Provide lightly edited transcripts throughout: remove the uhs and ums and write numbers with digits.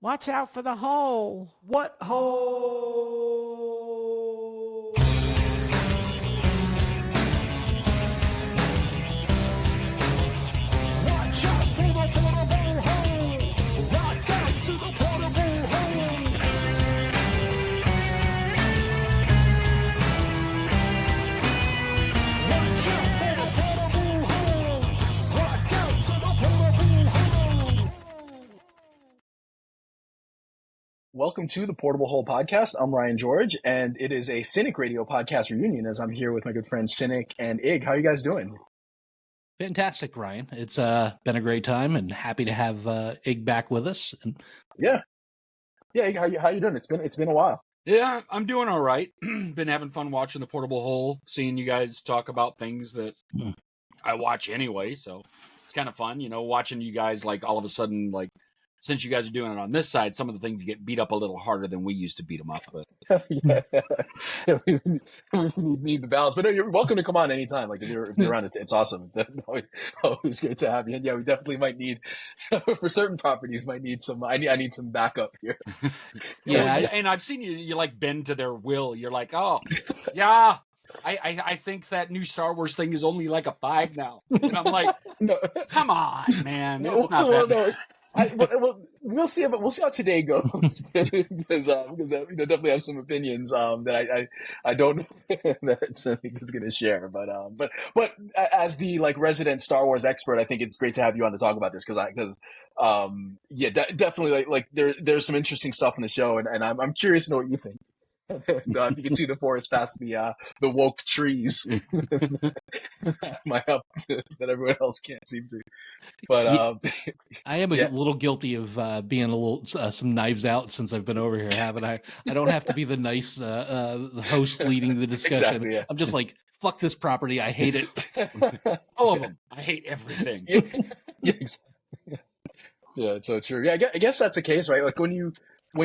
Watch out for the hole. What hole? Watch out for the portable hole. Rock out to the portable hole. Watch out for the portable hole. Rock out to the portable hole. Welcome to the Portable Hole Podcast. I'm Ryan George, and it is a Cinik Radio podcast reunion as I'm here with my good friends Cinik and Ig. How are you guys doing? Fantastic, Ryan. It's been a great time, and happy to have Ig back with us. And Yeah, Ig, how you doing? It's been a while. Yeah, I'm doing all right. Been having fun watching the Portable Hole, seeing you guys talk about things that I watch anyway. So it's kind of fun, watching you guys like all of a sudden, like since you guys are doing it on this side, some of the things get beat up a little harder than we used to beat them up. But we need the balance. But no, you're welcome to come on anytime. Like if you're around, it's awesome. Always good to have you. And yeah, we definitely might need for certain properties. Might need some. I need some backup here. And I've seen you like bend to their will. You're like, oh yeah. I think that new Star Wars thing is only like a 5 now. And I'm like, no. Come on, man. It's not that bad. We'll see how today goes because definitely have some opinions that I don't know that Cinik is going to share, but as the like resident Star Wars expert, I think it's great to have you on to talk about this because definitely like there's some interesting stuff in the show, and I'm curious to know what you think. You can see the forest past the woke trees that everyone else can't seem to. But I am a little guilty of being a little some knives out since I've been over here, haven't I? I don't have to be the nice the host leading the discussion. Exactly, yeah. I'm just like, fuck this property. I hate it. All of them. I hate everything. Yeah, it's so true. Yeah, I guess that's the case, right? Like when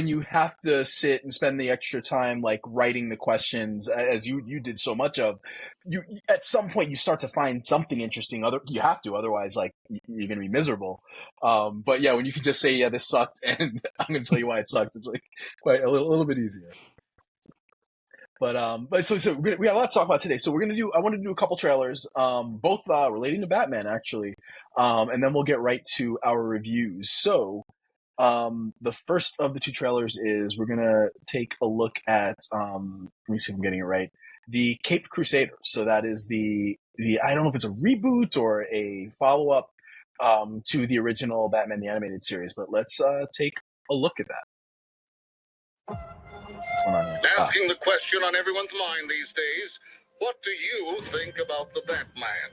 you have to sit and spend the extra time like writing the questions as you did so much of, you at some point you start to find something interesting. You have to, otherwise like you're gonna be miserable. But yeah, when you can just say, yeah, this sucked, and I'm gonna tell you why it sucked, it's like quite a little bit easier. But so we got a lot to talk about today. So I want to do a couple trailers, both relating to Batman actually, and then we'll get right to our reviews. So. The first of the two trailers is we're going to take a look at, let me see if I'm getting it right, the Caped Crusader. So that is the I don't know if it's a reboot or a follow-up to the original Batman the Animated Series, but let's take a look at that. Asking the question on everyone's mind these days, what do you think about the Batman?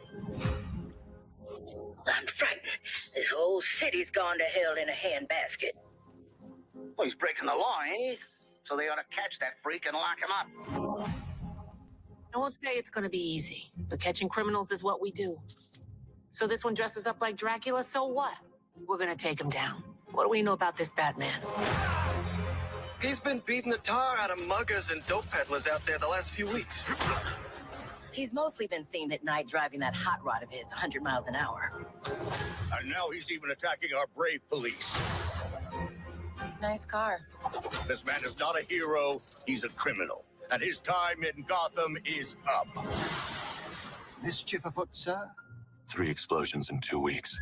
I'm frightened. This whole city's gone to hell in a handbasket. Well, he's breaking the law, eh? So they ought to catch that freak and lock him up. I won't say it's gonna be easy, but catching criminals is what we do. So this one dresses up like Dracula, so what? We're gonna take him down. What do we know about this Batman? He's been beating the tar out of muggers and dope peddlers out there the last few weeks. He's mostly been seen at night driving that hot rod of his 100 miles an hour. And now he's even attacking our brave police. Nice car. This man is not a hero, he's a criminal. And his time in Gotham is up. Mischief afoot, sir? 3 explosions in 2 weeks.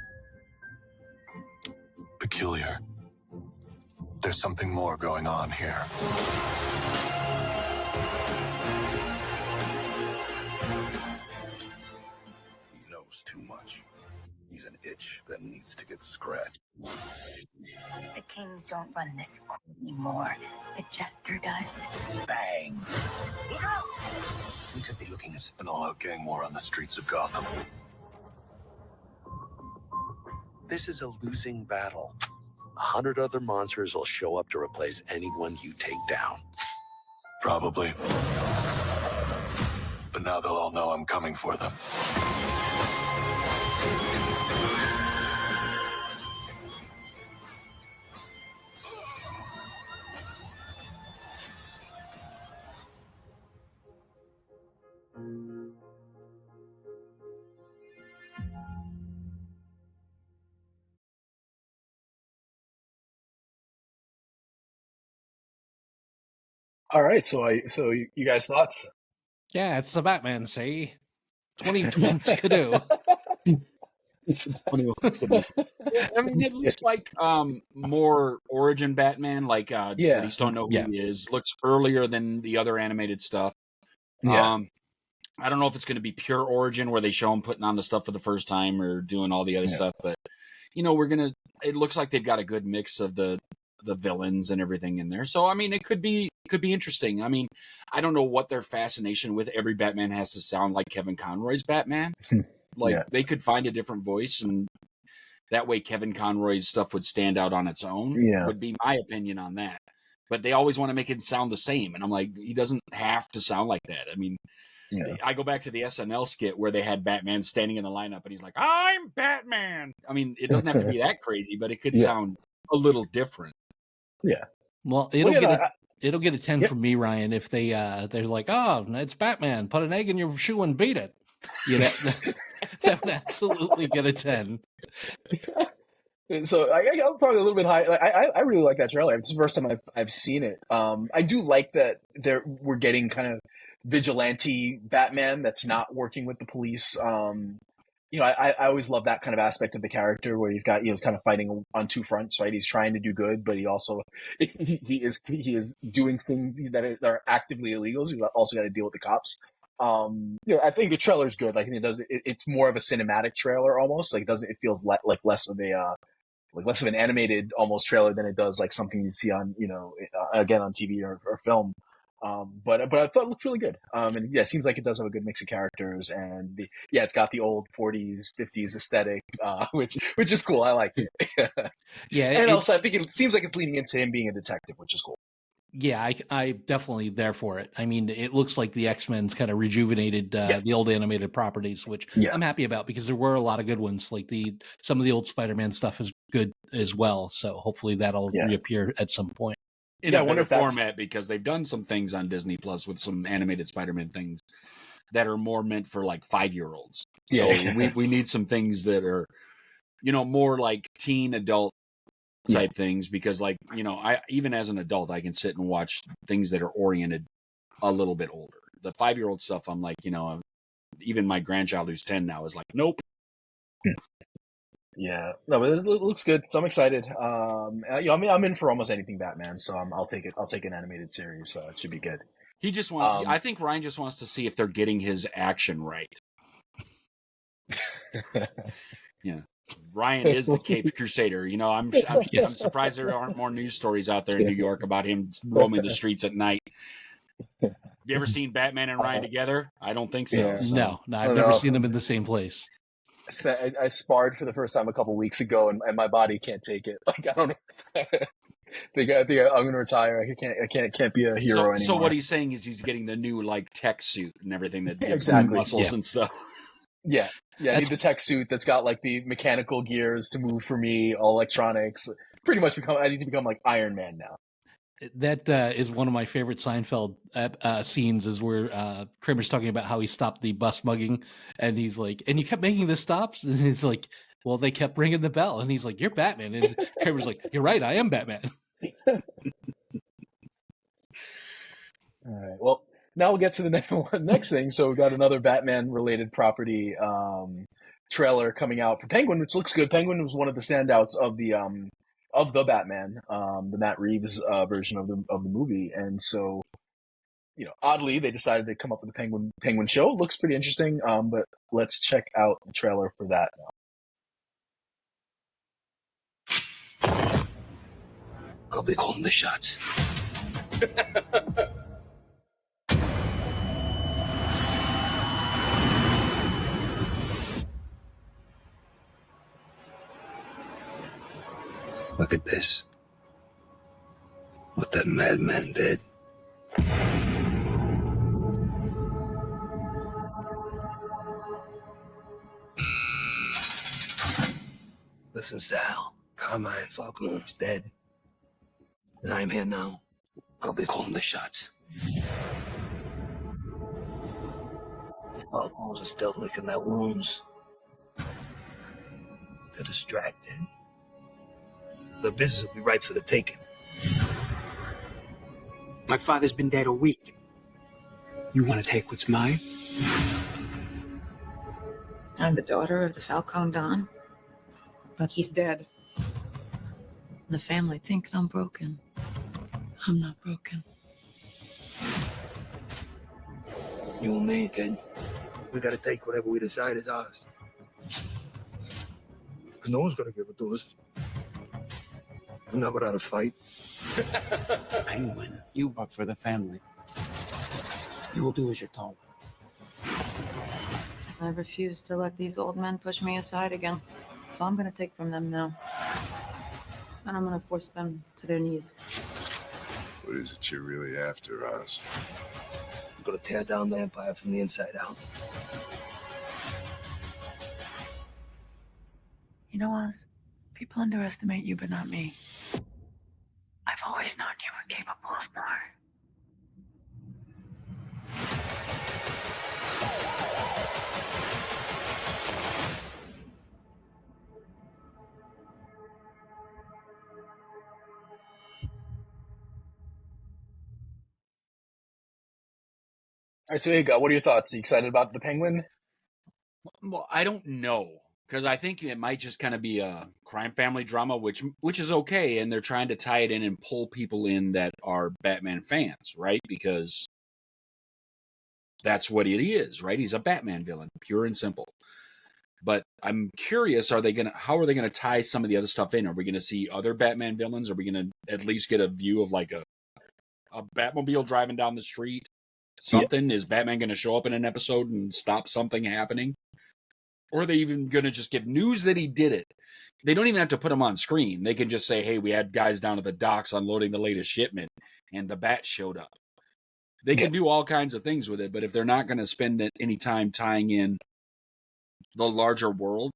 Peculiar. There's something more going on here. Too much. He's an itch that needs to get scratched. The Kings don't run this court anymore. The Jester does. Bang! Look out! We could be looking at An all-out gang war on the streets of Gotham. This is a losing battle. 100 other monsters will show up to replace anyone you take down. Probably. But now they'll all know I'm coming for them. All right, so you guys thoughts? Yeah, it's the Batman, see? 21 Skidoo. Yeah, I mean, it looks like more origin Batman, like Yeah. police don't know who Yeah. he is. Looks earlier than the other animated stuff. Yeah. I don't know if it's going to be pure origin where they show him putting on the stuff for the first time or doing all the other stuff, but it looks like they've got a good mix of the villains and everything in there. So I mean, it could be interesting. I mean, I don't know what their fascination with every Batman has to sound like Kevin Conroy's Batman. Like they could find a different voice, and that way Kevin Conroy's stuff would stand out on its own. Yeah. Would be my opinion on that. But they always want to make it sound the same, and I'm like, he doesn't have to sound like that. I mean, I go back to the SNL skit where they had Batman standing in the lineup, and he's like, "I'm Batman." I mean, it doesn't have to be that crazy, but it could sound a little different. Yeah. Well, it'll get a 10 from me, Ryan, if they're like, "Oh, it's Batman. Put an egg in your shoe and beat it." You know, that would absolutely get a 10. So I'm probably a little bit high. Like, I really like that trailer. It's the first time I've seen it. I do like that we're getting kind of vigilante Batman that's not working with the police. I always love that kind of aspect of the character where he's kind of fighting on two fronts, right? He's trying to do good, but he also he is doing things that are actively illegal. So he's also got to deal with the cops. I think the trailer's good. Like it's more of a cinematic trailer almost. Like it feels like less of an animated almost trailer than it does like something you'd see on again on TV or film. But I thought it looked really good. And yeah, it seems like it does have a good mix of characters, and it's got the old 40s, 50s aesthetic, which is cool. I like it. Yeah, and also I think it seems like it's leaning into him being a detective, which is cool. Yeah, I definitely there for it. I mean, it looks like the X-Men's kind of rejuvenated the old animated properties, which I'm happy about because there were a lot of good ones. Like some of the old Spider-Man stuff is good as well. So hopefully that'll reappear at some point. In a better format, because they've done some things on Disney Plus with some animated Spider-Man things that are more meant for like 5-year-olds. So we need some things that are, more like teen adult type things, because I even as an adult, I can sit and watch things that are oriented a little bit older. The 5-year-old stuff, I'm like, even my grandchild who's 10 now is like, nope. Yeah, no, but it looks good, so I'm excited. I'm in for almost anything Batman, so I'll take it. I'll take an animated series, so it should be good. He just wants. I think Ryan just wants to see if they're getting his action right. Yeah, Ryan is the Caped Crusader. I'm surprised there aren't more news stories out there in New York about him roaming the streets at night. Have you ever seen Batman and Ryan together? I don't think so. Yeah. No, I've never seen them in the same place. I sparred for the first time a couple weeks ago, and my body can't take it. Like I don't know. I think I'm going to retire. I can't be a hero anymore. So what he's saying is he's getting the new tech suit and everything that gives exactly muscles and stuff. Yeah. I need the tech suit that's got like the mechanical gears to move for me, all electronics. Pretty much I need to become like Iron Man now. That is one of my favorite Seinfeld scenes is where Kramer's talking about how he stopped the bus mugging, and he's like, and you kept making the stops? And he's like, well, they kept ringing the bell. And he's like, you're Batman. And Kramer's like, you're right, I am Batman. All right, well, now we'll get to the next thing. So we've got another Batman-related property trailer coming out for Penguin, which looks good. Penguin was one of the standouts of the Batman, the Matt Reeves version of the movie, and so oddly they decided to come up with the Penguin show. It looks pretty interesting, but let's check out the trailer for that now. I'll be calling the shots. Look at this. What that madman did. Listen, Sal. Carmine Falcone's dead. And I'm here now. I'll be calling the shots. The Falcons are still licking their wounds. They're distracted. The business will be ripe for the taking. My father's been dead a week. You want to take what's mine? I'm the daughter of the Falcon Don, but he's dead. The family thinks I'm broken. I'm not broken. You and me, kid. We gotta take whatever we decide is ours. Because no one's gonna give it to us. We're not without a fight. Penguin, you work for the family. You will do as you're told. I refuse to let these old men push me aside again. So I'm gonna take from them now. And I'm gonna force them to their knees. What is it you're really after, Oz? We're gonna tear down the Empire from the inside out. You know, Oz, people underestimate you, but not me. I've always known you were capable of more. All right, so here you go. What are your thoughts? Are you excited about the Penguin? Well, I don't know, because I think it might just kind of be a crime family drama, which is okay, and they're trying to tie it in and pull people in that are Batman fans, right? Because that's what it is, right? He's a Batman villain, pure and simple. But I'm curious, how are they gonna tie some of the other stuff in? Are we gonna see other Batman villains? Are we gonna at least get a view of like a Batmobile driving down the street? Something? Is Batman gonna show up in an episode and stop something happening? Or are they even gonna just give news that he did it? They don't even have to put him on screen. They can just say, hey, we had guys down at the docks unloading the latest shipment and the Bat showed up. They can do all kinds of things with it, but if they're not going to spend any time tying in the larger world,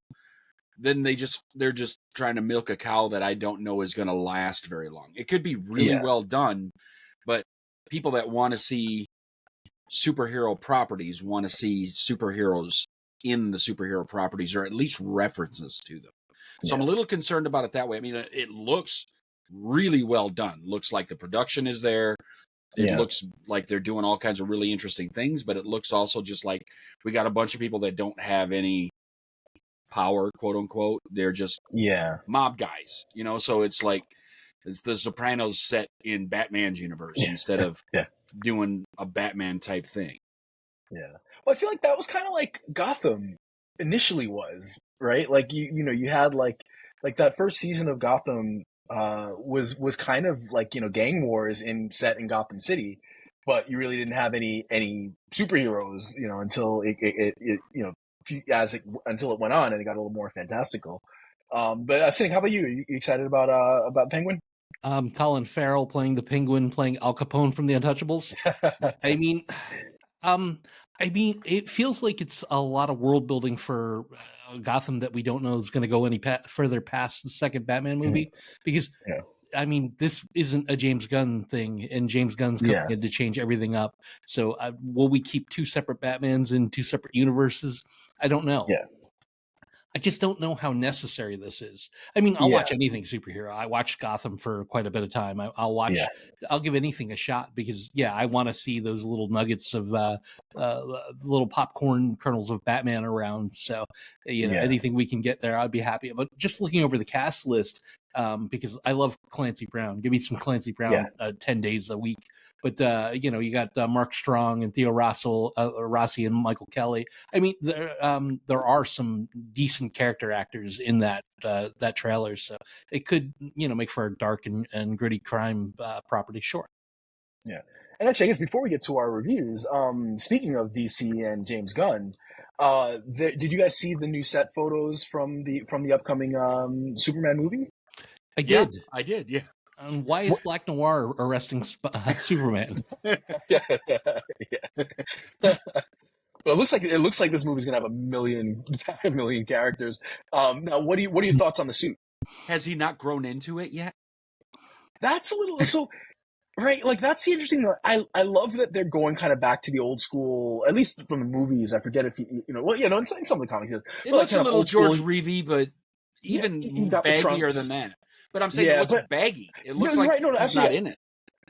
then they're just trying to milk a cow that I don't know is going to last very long. It could be really well done, but people that want to see superhero properties want to see superheroes in the superhero properties, or at least references to them. So I'm a little concerned about it that way. I mean, it looks really well done. Looks like the production is there. It looks like they're doing all kinds of really interesting things, but it looks also just like we got a bunch of people that don't have any power, quote unquote. They're just mob guys, you know? So it's like it's the Sopranos set in Batman's universe instead of doing a Batman type thing. Yeah. Well, I feel like that was kind of like Gotham initially was, right? Like you had like that first season of Gotham was kind of like, gang wars set in Gotham City, but you really didn't have any superheroes, until until it went on and it got a little more fantastical. But Cinik, how about you? Are you excited about Penguin? Colin Farrell playing the Penguin, playing Al Capone from The Untouchables. I mean, it feels like it's a lot of world building for Gotham that we don't know is going to go any further past the second Batman movie, because I mean, this isn't a James Gunn thing, and James Gunn's coming in to change everything up. So will we keep two separate Batmans in two separate universes? I don't know. I just don't know how necessary this is. I mean, I'll watch anything superhero. I watched Gotham for quite a bit of time. I'll give anything a shot because, I want to see those little nuggets of little popcorn kernels of Batman around. So, anything we can get there, I'd be happy. But just looking over the cast list, because I love Clancy Brown. Give me some Clancy Brown 10 days a week. But, you got Mark Strong and Theo Rossi and Michael Kelly. I mean, there are some decent character actors in that trailer. So it could, make for a dark and gritty crime property, sure. Yeah. And actually, I guess before we get to our reviews, speaking of DC and James Gunn, did you guys see the new set photos from the upcoming Superman movie? I did. Yeah, I did, yeah. Why is Black Noir arresting Superman? Well, it looks like this movie's gonna have a million characters. Now, what are your thoughts on the suit? Has he not grown into it yet? That's a little so. Right, like that's the interesting thing. I love that they're going kind of back to the old school, at least from the movies. I forget if in some of the comics, it looks a little George Reevy, but even he's got baggier than that. But I'm saying it looks baggy. It looks like he's not in it.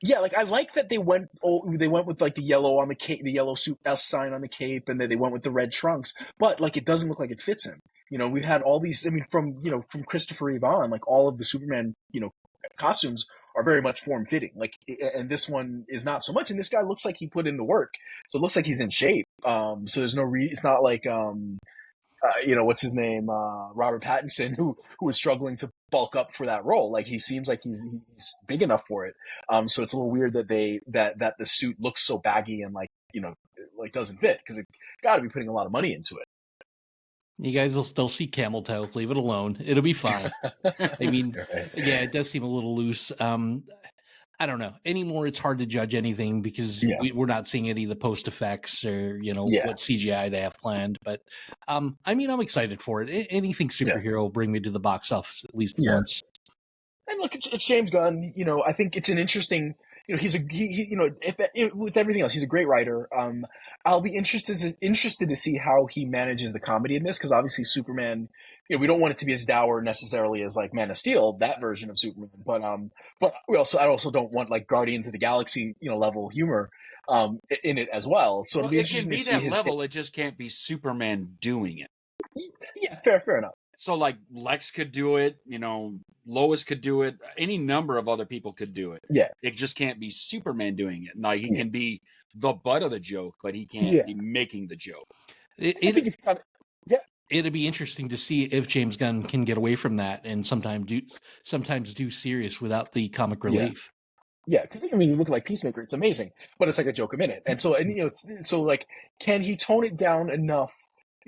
Yeah, like I like that they went with like the yellow on the cape, the yellow suit S sign on the cape, and then they went with the red trunks. But like it doesn't look like it fits him. We've had all these. I mean, from Christopher Reeve on, like all of the Superman, costumes are very much form fitting. Like, and this one is not so much. And this guy looks like he put in the work, so it looks like he's in shape. So there's no it's not like what's his name, Robert Pattinson, who was struggling to bulk up for that role. Like he seems like he's big enough for it. So it's a little weird that that the suit looks so baggy and like like doesn't fit, because it got to be putting a lot of money into it. You guys will still see camel toe. Leave it alone. It'll be fine. I mean, Right. yeah, it does seem a little loose. I don't know. Anymore, it's hard to judge anything because we're not seeing any of the post effects or, what CGI they have planned. But, I mean, I'm excited for it. Anything superhero will bring me to the box office at least once. And look, it's James Gunn. I think it's an interesting. He's with everything else, he's a great writer. I'll be interested to see how he manages the comedy in this, because obviously Superman. We don't want it to be as dour necessarily as like Man of Steel, that version of Superman. But I also don't want like Guardians of the Galaxy level humor in it as well. So it'll be interesting to see that level. It just can't be Superman doing it. Yeah, fair enough. So like Lex could do it, Lois could do it, any number of other people could do it. Yeah. It just can't be Superman doing it. Now he can be the butt of the joke, but he can't be making the joke. It'd be interesting to see if James Gunn can get away from that and sometimes do serious without the comic relief. Yeah, because I mean, you look like Peacemaker; it's amazing, but it's like a joke a minute. And so, so like, can he tone it down enough?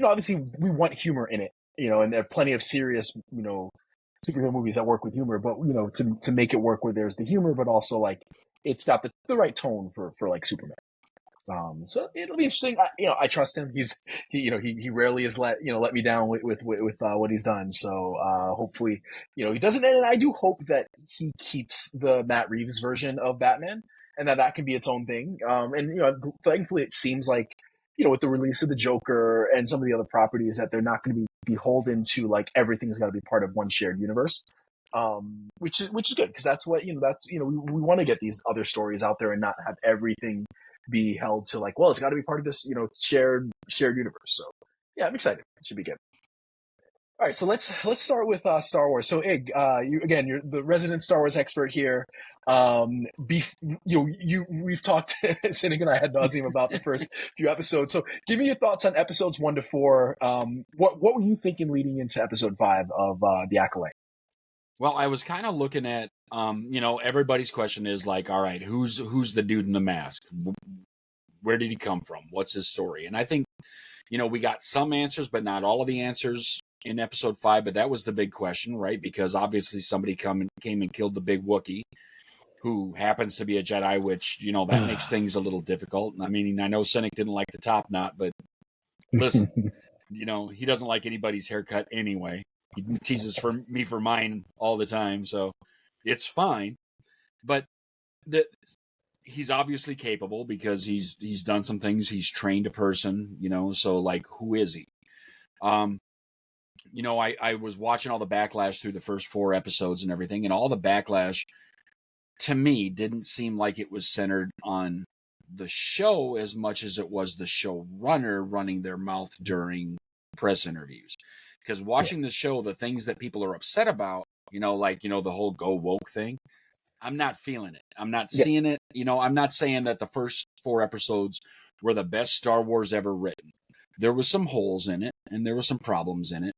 Obviously, we want humor in it. And there are plenty of serious, superhero movies that work with humor, but to make it work where there's the humor, but also like it's got the right tone for like Superman. So it'll be interesting. I trust him. He rarely has let me down with what he's done. So hopefully, he doesn't. And I do hope that he keeps the Matt Reeves version of Batman, and that can be its own thing. And thankfully, it seems like with the release of the Joker and some of the other properties, that they're not going to be beholden to like everything's got to be part of one shared universe. Which is good, because that's what we want to get these other stories out there and not have everything be held to like, well, it's got to be part of this shared universe. So yeah, I'm excited. It should be good. All right, so let's start with Star Wars. So Ig, you're the resident Star Wars expert here. We've talked Cinik and I ad nauseum about the first few episodes. So give me your thoughts on episodes 1 to 4. What were you thinking leading into episode 5 of the Acolyte? Well, I was kind of looking at, everybody's question is like, all right, who's the dude in the mask? Where did he come from? What's his story? And I think, we got some answers, but not all of the answers in episode 5. But that was the big question, right? Because obviously somebody came and killed the big Wookiee, who happens to be a Jedi, which, that makes things a little difficult. I mean, I know Cinik didn't like the top knot, but listen, he doesn't like anybody's haircut anyway. He teases me for mine all the time, so it's fine. But he's obviously capable, because he's done some things. He's trained a person, so like, who is he? I was watching all the backlash through the first 4 episodes and everything, and all the backlash to me didn't seem like it was centered on the show as much as it was the showrunner running their mouth during press interviews. Because watching the show, the things that people are upset about, the whole go woke thing, I'm not feeling it. I'm not seeing it. I'm not saying that the first 4 episodes were the best Star Wars ever written. There was some holes in it, and there were some problems in it.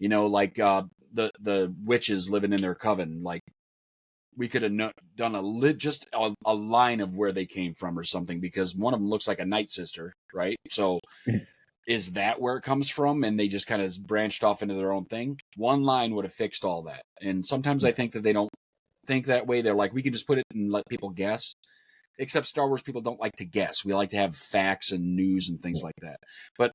Like the witches living in their coven. Like, we could have done just a line of where they came from or something, because one of them looks like a Night Sister, right? So is that where it comes from? And they just kind of branched off into their own thing. One line would have fixed all that. And sometimes I think that they don't think that way. They're like, we can just put it and let people guess. Except Star Wars people don't like to guess. We like to have facts and news and things like that. But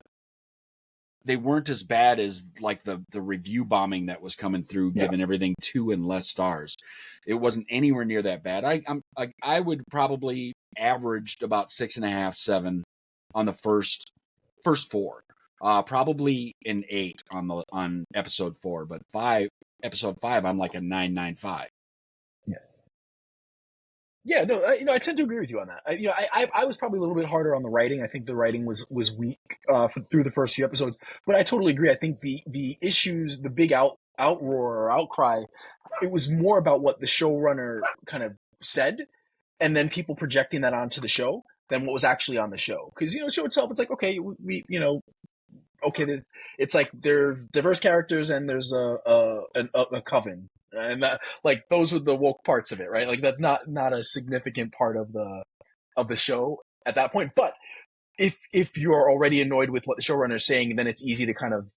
they weren't as bad as like the review bombing that was coming through, giving everything 2 and less stars. It wasn't anywhere near that bad. I would probably averaged about 6.5, 7 on the first 4. Probably an 8 on episode 4, but episode 5, I'm like a 9.95. Yeah, no, I tend to agree with you on that. I was probably a little bit harder on the writing. I think the writing was weak through the first few episodes, but I totally agree. I think the issues, the big outroar or outcry, it was more about what the showrunner kind of said, and then people projecting that onto the show than what was actually on the show. Because the show itself, it's like, okay, okay, it's like they're diverse characters and there's a coven, and that, like, those are the woke parts of it, right? Like, that's not a significant part of the show at that point. But if you're already annoyed with what the showrunner is saying, then it's easy to kind of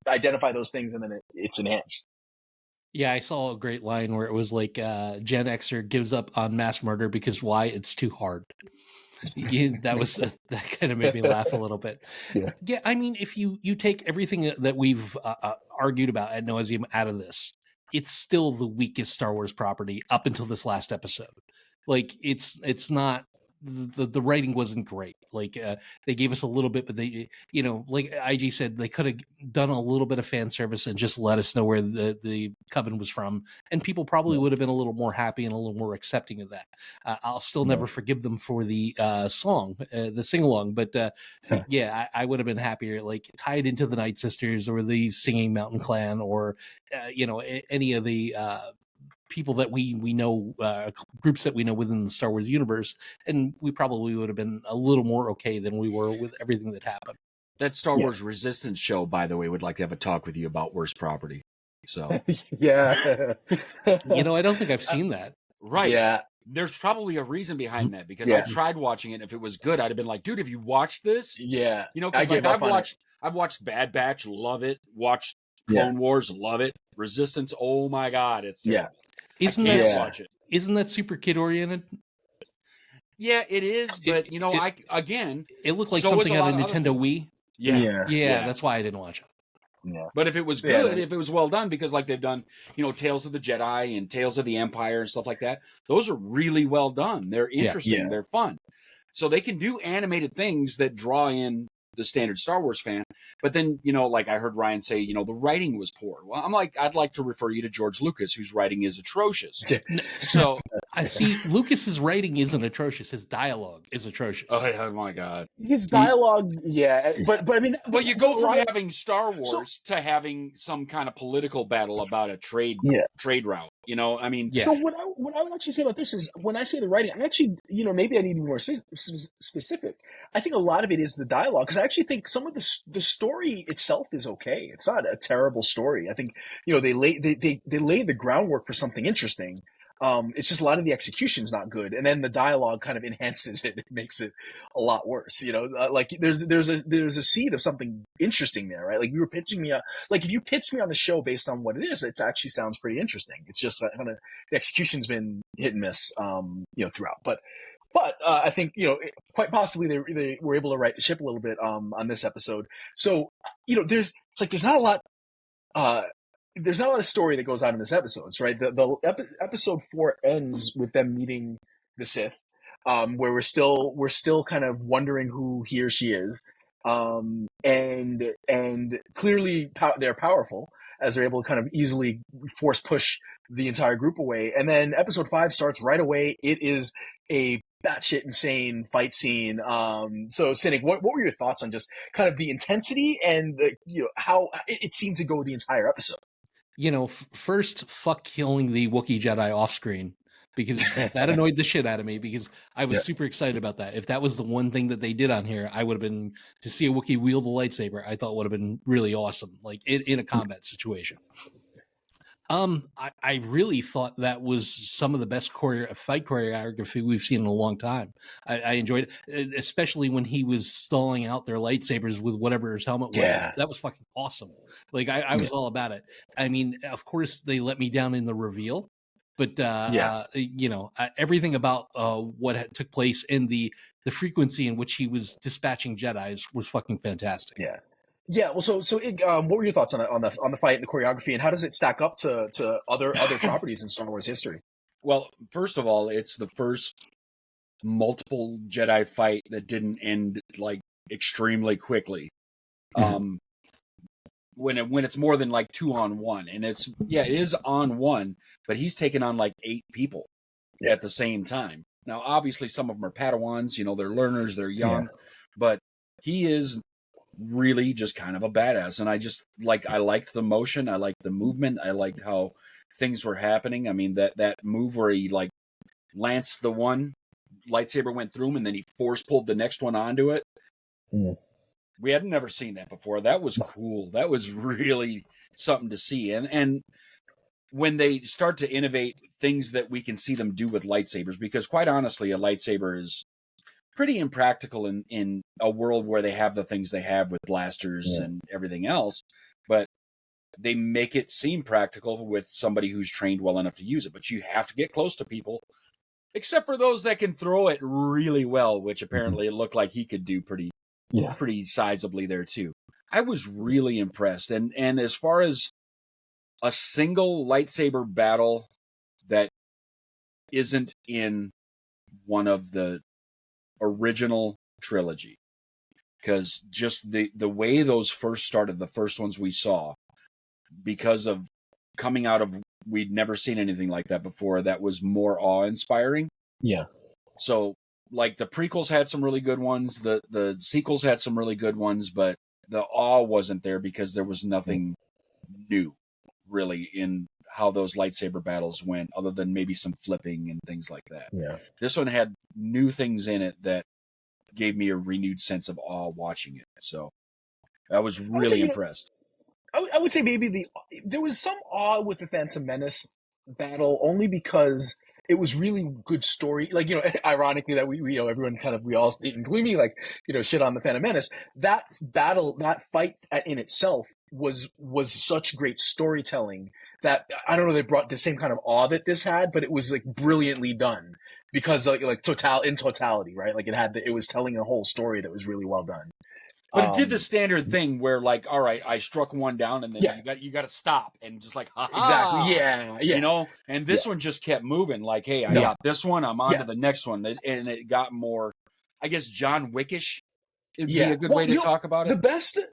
identify those things, and then it's enhanced. Yeah, I saw a great line where it was like Gen Xer gives up on mass murder because why? It's too hard. That kind of made me laugh a little bit. Yeah. I mean, if you take everything that we've argued about ad nauseum out of this, it's still the weakest Star Wars property up until this last episode. Like, it's not. The writing wasn't great. Like, they gave us a little bit, but they, like IG said, they could have done a little bit of fan service and just let us know where the coven was from, and people probably would have been a little more happy and a little more accepting of that. I'll still never forgive them for the song, the sing along, but yeah, I would have been happier, like, tied into the Night Sisters or the Singing Mountain Clan, or any of the people that we know, groups that we know within the Star Wars universe, and we probably would have been a little more okay than we were with everything that happened. That Star Wars Resistance show, by the way, would like to have a talk with you about worst property. So yeah, I don't think I've seen that. Right. Yeah. There's probably a reason behind that, because I tried watching it. If it was good, I'd have been like, dude, have you watched this? Yeah. Because I've watched Bad Batch, love it. Watched Clone Wars, love it. Resistance, oh my God, it's terrible. Isn't that super kid oriented? Yeah, it is. But it looked like something out of Nintendo Wii. Yeah, that's why I didn't watch it. Yeah. But if it was good, if it was well done, because like they've done, Tales of the Jedi and Tales of the Empire and stuff like that, those are really well done. They're interesting. They're fun. So they can do animated things that draw in the standard Star Wars fan. But then, like I heard Ryan say, the writing was poor. Well, I'm like, I'd like to refer you to George Lucas, whose writing is atrocious. So I see Lucas's writing isn't atrocious. His dialogue is atrocious. Oh my God. His dialogue, but I mean, well, you go from having Star Wars to having some kind of political battle about a trade route. I mean, So what I would actually say about this is, when I say the writing, I actually, maybe I need to be more specific. I think a lot of it is the dialogue, because I actually think some of the story itself is okay. It's not a terrible story. I think they lay the groundwork for something interesting. It's just a lot of the execution's not good, and then the dialogue kind of enhances it. It makes it a lot worse. Like there's a seed of something interesting there, right? Like, you were pitching me if you pitch me on the show based on what it is, it actually sounds pretty interesting. It's just that kind of the execution's been hit and miss, throughout. But I think quite possibly they were able to right the ship a little bit on this episode. So there's not a lot. There's not a lot of story that goes on in this episode, right? The episode 4 ends with them meeting the Sith, where we're still kind of wondering who he or she is, and clearly they're powerful, as they're able to kind of easily force push the entire group away. And then episode 5 starts right away. It is a batshit insane fight scene. So Cinik, what were your thoughts on just kind of the intensity and how it seemed to go the entire episode? First, fuck killing the Wookiee Jedi off screen, because that annoyed the shit out of me, because I was super excited about that. If that was the one thing that they did on here, I would have been, to see a Wookiee wield a lightsaber, I thought would have been really awesome, like in a combat situation. I really thought that was some of the best fight choreography we've seen in a long time. I enjoyed it, especially when he was stalling out their lightsabers with whatever his helmet was. That was fucking awesome. Like, I was all about it. I mean, of course they let me down in the reveal, but everything about what took place in the frequency in which he was dispatching Jedis was fucking fantastic. Yeah, well, so what were your thoughts on the fight and the choreography, and how does it stack up to other properties in Star Wars history? Well, first of all, it's the first multiple Jedi fight that didn't end like extremely quickly. When it's more than like 2-on-1, and it is on one, but he's taken on like 8 people at the same time. Now, obviously, some of them are Padawans, you know, they're learners, they're young, but he is really just kind of a badass. And I liked the motion, I liked the movement, I liked how things were happening. I mean, that move where he like lanced the one lightsaber, went through him, and then he force pulled the next one onto it. We had never seen that before. That was cool. That was really something to see. And when they start to innovate things that we can see them do with lightsabers, because quite honestly, a lightsaber is pretty impractical in a world where they have the things they have with blasters and everything else, but they make it seem practical with somebody who's trained well enough to use it. But you have to get close to people, except for those that can throw it really well, which apparently it looked like he could do pretty sizably there too. I was really impressed. And as far as a single lightsaber battle that isn't in one of the original trilogy, because just the way those first started, the first ones we saw, because of coming out of, we'd never seen anything like that before, that was more awe-inspiring. So like the prequels had some really good ones, the sequels had some really good ones, but the awe wasn't there because there was nothing new really in how those lightsaber battles went, other than maybe some flipping and things like that. This one had new things in it that gave me a renewed sense of awe watching it. So I was really impressed. I would say maybe there was some awe with the Phantom Menace battle, only because it was really good story. Like, you know, ironically that we you know, everyone kind of, we all, including me, like, you know, shit on the Phantom Menace. That battle, that fight in itself was such great storytelling that, I don't know, they brought the same kind of awe that this had, but it was like brilliantly done because in totality, right? Like it was telling a whole story that was really well done. But it did the standard thing where, like, all right, I struck one down, and then you got to stop and just like, ha-ha! Exactly, you know. And this one just kept moving. Like, hey, I got this one, I'm on to the next one, and it got more, I guess, John Wickish. It'd be a good way to talk about it.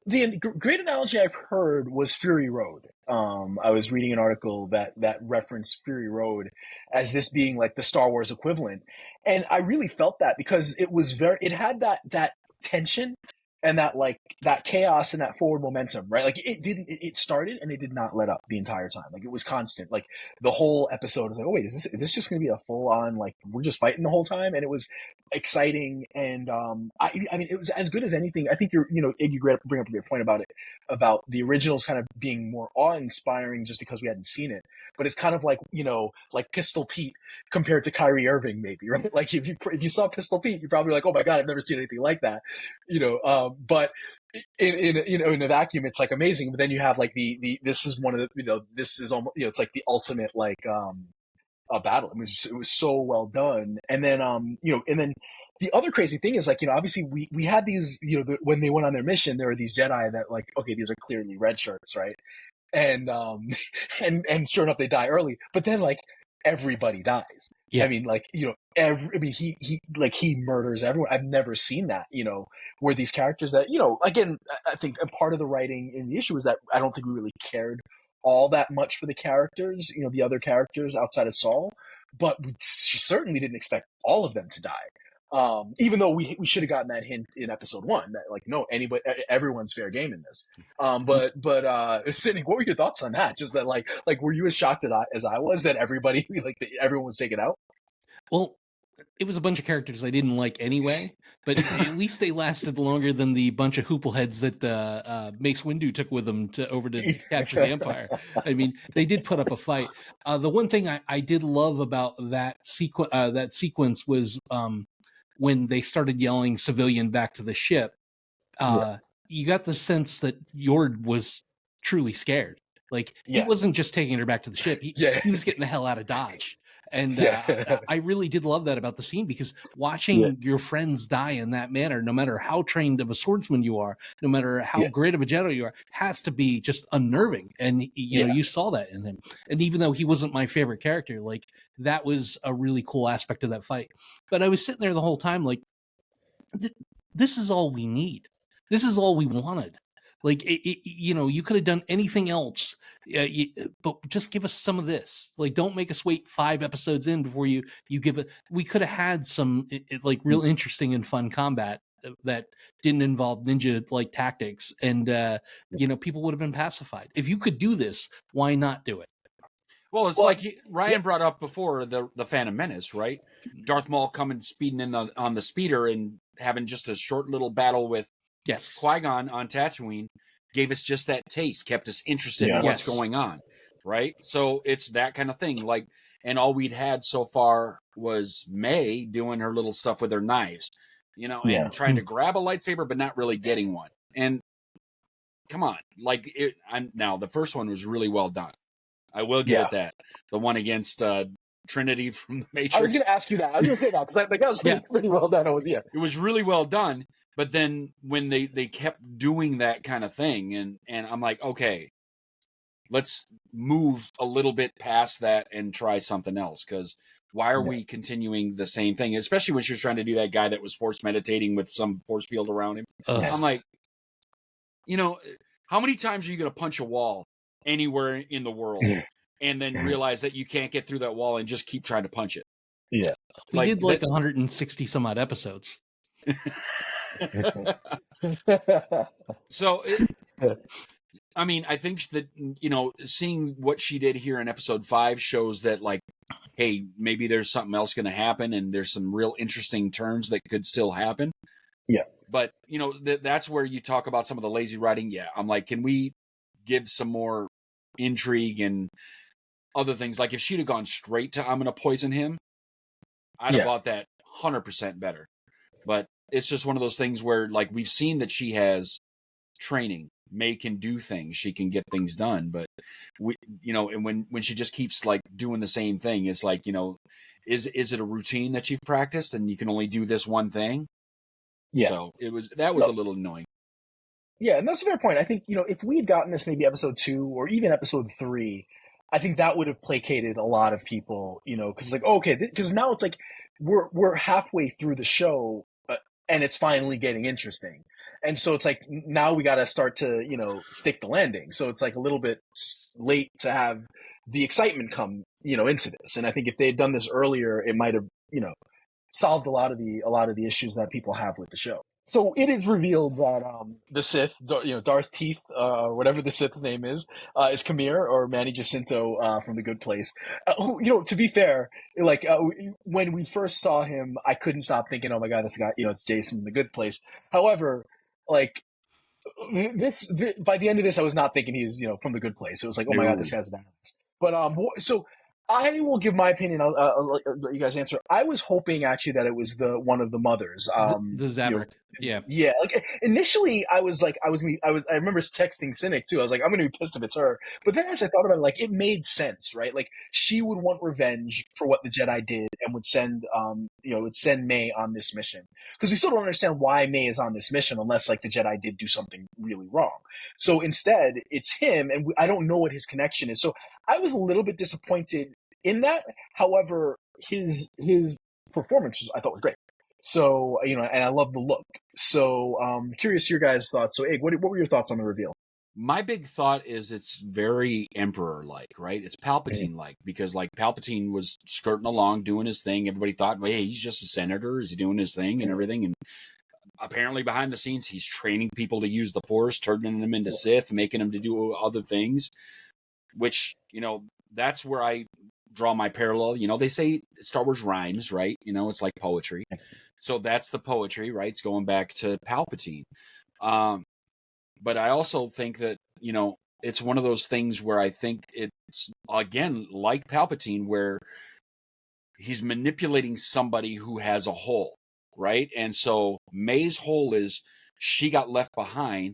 The great analogy I've heard was Fury Road. I was reading an article that referenced Fury Road as this being like the Star Wars equivalent, and I really felt that because it had that tension and that chaos and that forward momentum, right? Like it started and it did not let up the entire time. Like it was constant. Like the whole episode was like, oh wait, is this just going to be a full on, like, we're just fighting the whole time? And it was exciting. And, I mean, it was as good as anything. I think you bring up a great point about the originals kind of being more awe inspiring just because we hadn't seen it. But it's kind of like, you know, like Pistol Pete compared to Kyrie Irving, maybe, right? Like if you saw Pistol Pete, you're probably like, oh my God, I've never seen anything like that, you know. But in a vacuum, it's like amazing. But then you have like this is one of the, you know, this is almost, you know, it's like the ultimate like a battle. It was so well done. And then you know, and then the other crazy thing is, like, you know, obviously we had these, you know, when they went on their mission, there were these Jedi that, like, okay, these are clearly red shirts, right? And and sure enough, they die early. But then, like, everybody dies. I mean, like, you know, he murders everyone. I've never seen that, you know, where these characters that, you know, again, I think a part of the writing in the issue is that I don't think we really cared all that much for the characters, you know, the other characters outside of Saul, but we certainly didn't expect all of them to die. Even though we should have gotten that hint in episode 1 that, like, no, everyone's fair game in this. But Cinik, what were your thoughts on that? Just that, like, were you as shocked as I was that everyone was taken out? Well, it was a bunch of characters I didn't like anyway, but at least they lasted longer than the bunch of hoopleheads that Mace Windu took with him over to capture the Empire. I mean, they did put up a fight. The one thing I did love about that sequence was when they started yelling civilian back to the ship. You got the sense that Yord was truly scared. Like, he wasn't just taking her back to the ship. He was getting the hell out of Dodge. And I really did love that about the scene, because watching your friends die in that manner, no matter how trained of a swordsman you are, no matter how great of a Jedi you are, has to be just unnerving. And, you know, you saw that in him. And even though he wasn't my favorite character, like, that was a really cool aspect of that fight. But I was sitting there the whole time like, this is all we need. This is all we wanted. Like, you could have done anything else, but just give us some of this. Like, don't make us wait 5 episodes in before you give it. We could have had some like real interesting and fun combat that didn't involve ninja like tactics, and people would have been pacified. If you could do this, why not do it? Well, it's like Ryan brought up before the Phantom Menace, right? Darth Maul coming speeding in on the speeder and having just a short little battle with Qui-Gon on Tatooine gave us just that taste, kept us interested in what's going on, right? So it's that kind of thing. Like, and all we'd had so far was May doing her little stuff with her knives, and trying to grab a lightsaber but not really getting one. And come on, like now the first one was really well done. I will give it that. The one against Trinity from the Matrix. I was going to ask you that. I was going to say that because that was pretty well done. It was really well done. But then when they kept doing that kind of thing, and I'm like, okay, let's move a little bit past that and try something else. Because why are we continuing the same thing? Especially when she was trying to do that guy that was force meditating with some force field around him. I'm like, how many times are you going to punch a wall anywhere in the world and then realize that you can't get through that wall and just keep trying to punch it? Yeah. We did like 160 some odd episodes. So I think that seeing what she did here in episode 5 shows that, like, hey, maybe there's something else going to happen, and there's some real interesting turns that could still happen. Yeah. But that's where you talk about some of the lazy writing. Yeah, I'm like, can we give some more intrigue and other things? Like, if she'd have gone straight to I'm going to poison him, I'd have bought that 100% better. But it's just one of those things where, like, we've seen that she has training. May can do things. She can get things done. But and when she just keeps like doing the same thing, it's like, is it a routine that you've practiced and you can only do this one thing? Yeah. So that was a little annoying. Yeah, and that's a fair point. I think, if we had gotten this maybe episode 2 or even episode 3, I think that would have placated a lot of people, because it's like, okay, because now it's like we're halfway through the show and it's finally getting interesting. And so it's like, now we got to start to, stick the landing. So it's like a little bit late to have the excitement come, into this. And I think if they had done this earlier, it might have, solved a lot of the issues that people have with the show. So it is revealed that the Sith, Darth Teeth, whatever the Sith's name is Khmer or Manny Jacinto from The Good Place. Who, to be fair, like when we first saw him, I couldn't stop thinking, oh my God, this guy, it's Jason from The Good Place. However, like this by the end of this, I was not thinking he was, from The Good Place. It was like, oh my God, this guy's a badass. But so I will give my opinion. I'll let you guys answer. I was hoping actually that it was one of the mothers. The Zabrak. Yeah. Like initially, I remember texting Cinik too. I was like, I'm going to be pissed if it's her. But then as I thought about it, like it made sense, right? Like she would want revenge for what the Jedi did and would send May on this mission, because we still don't understand why May is on this mission unless like the Jedi did do something really wrong. So instead, it's him, and I don't know what his connection is. So I was a little bit disappointed in that. However, his performance I thought was great. So, and I love the look. So, curious your guys' thoughts. So, Egg, what were your thoughts on the reveal? My big thought is it's very Emperor-like, right? It's Palpatine-like, because like Palpatine was skirting along doing his thing. Everybody thought, well, hey, he's just a senator. He's doing his thing and everything. And apparently behind the scenes, he's training people to use the Force, turning them into Sith, making them to do other things, which, that's where I draw my parallel. They say Star Wars rhymes, right? It's like poetry. So that's the poetry, right? It's going back to Palpatine. But I also think that, it's one of those things where I think it's, again, like Palpatine, where he's manipulating somebody who has a hole, right? And so May's hole is she got left behind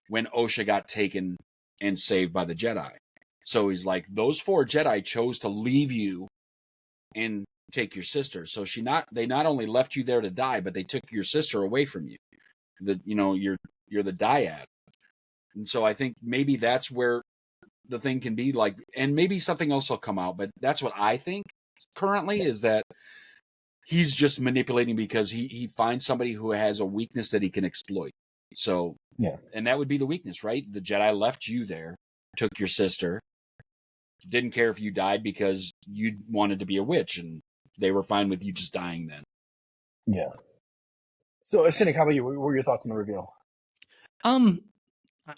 when Osha got taken and saved by the Jedi. So he's like, those 4 Jedi chose to leave you and take your sister. So they not only left you there to die, but they took your sister away from you. You're the dyad. And so I think maybe that's where the thing can be like, and maybe something else will come out, but that's what I think currently is that he's just manipulating because he finds somebody who has a weakness that he can exploit. So Yeah. And that would be the weakness, right? The Jedi left you there, took your sister, didn't care if you died because you wanted to be a witch, and they were fine with you just dying then. Yeah. So, Cinik, how about you? What were your thoughts on the reveal?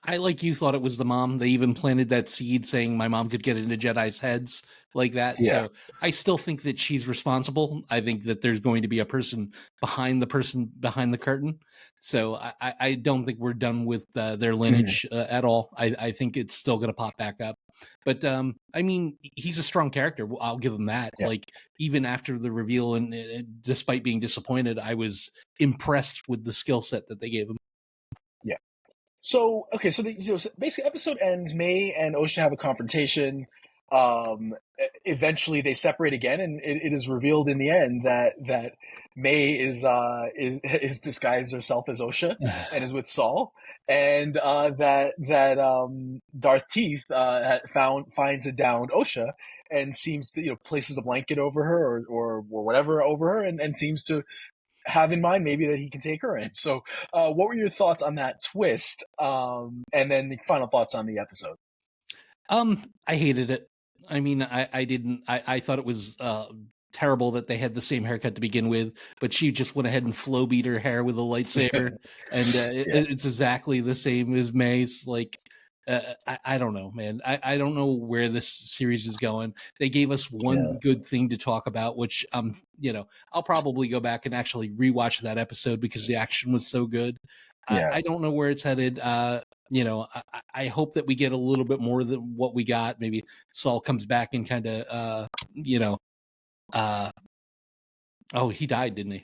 I, like you, thought it was the mom. They even planted that seed saying my mom could get into Jedi's heads like that. Yeah. So I still think that she's responsible. I think that there's going to be a person behind the curtain. So I don't think we're done with their lineage at all. I think it's still going to pop back up. But I mean, he's a strong character. I'll give him that. Yeah. Like, even after the reveal, and despite being disappointed, I was impressed with the skill set that they gave him. Yeah. So, okay, so basically episode ends, May and Osha have a confrontation. Eventually they separate again, and it is revealed in the end that May is disguised herself as Osha and is with Saul, and that Darth Teeth finds a downed Osha and seems to, places a blanket over her or whatever over her, and seems to have in mind maybe that he can take her in. So what were your thoughts on that twist? And then the final thoughts on the episode. I hated it. I mean, I didn't. I thought it was terrible that they had the same haircut to begin with, but she just went ahead and flow beat her hair with a lightsaber, and it's exactly the same as May's. Like, I don't know, man. I don't know where this series is going. They gave us one good thing to talk about, which I'll probably go back and actually rewatch that episode because the action was so good. I don't know where it's headed. I hope that we get a little bit more than what we got. Maybe Saul comes back and kind of, oh, he died, didn't he?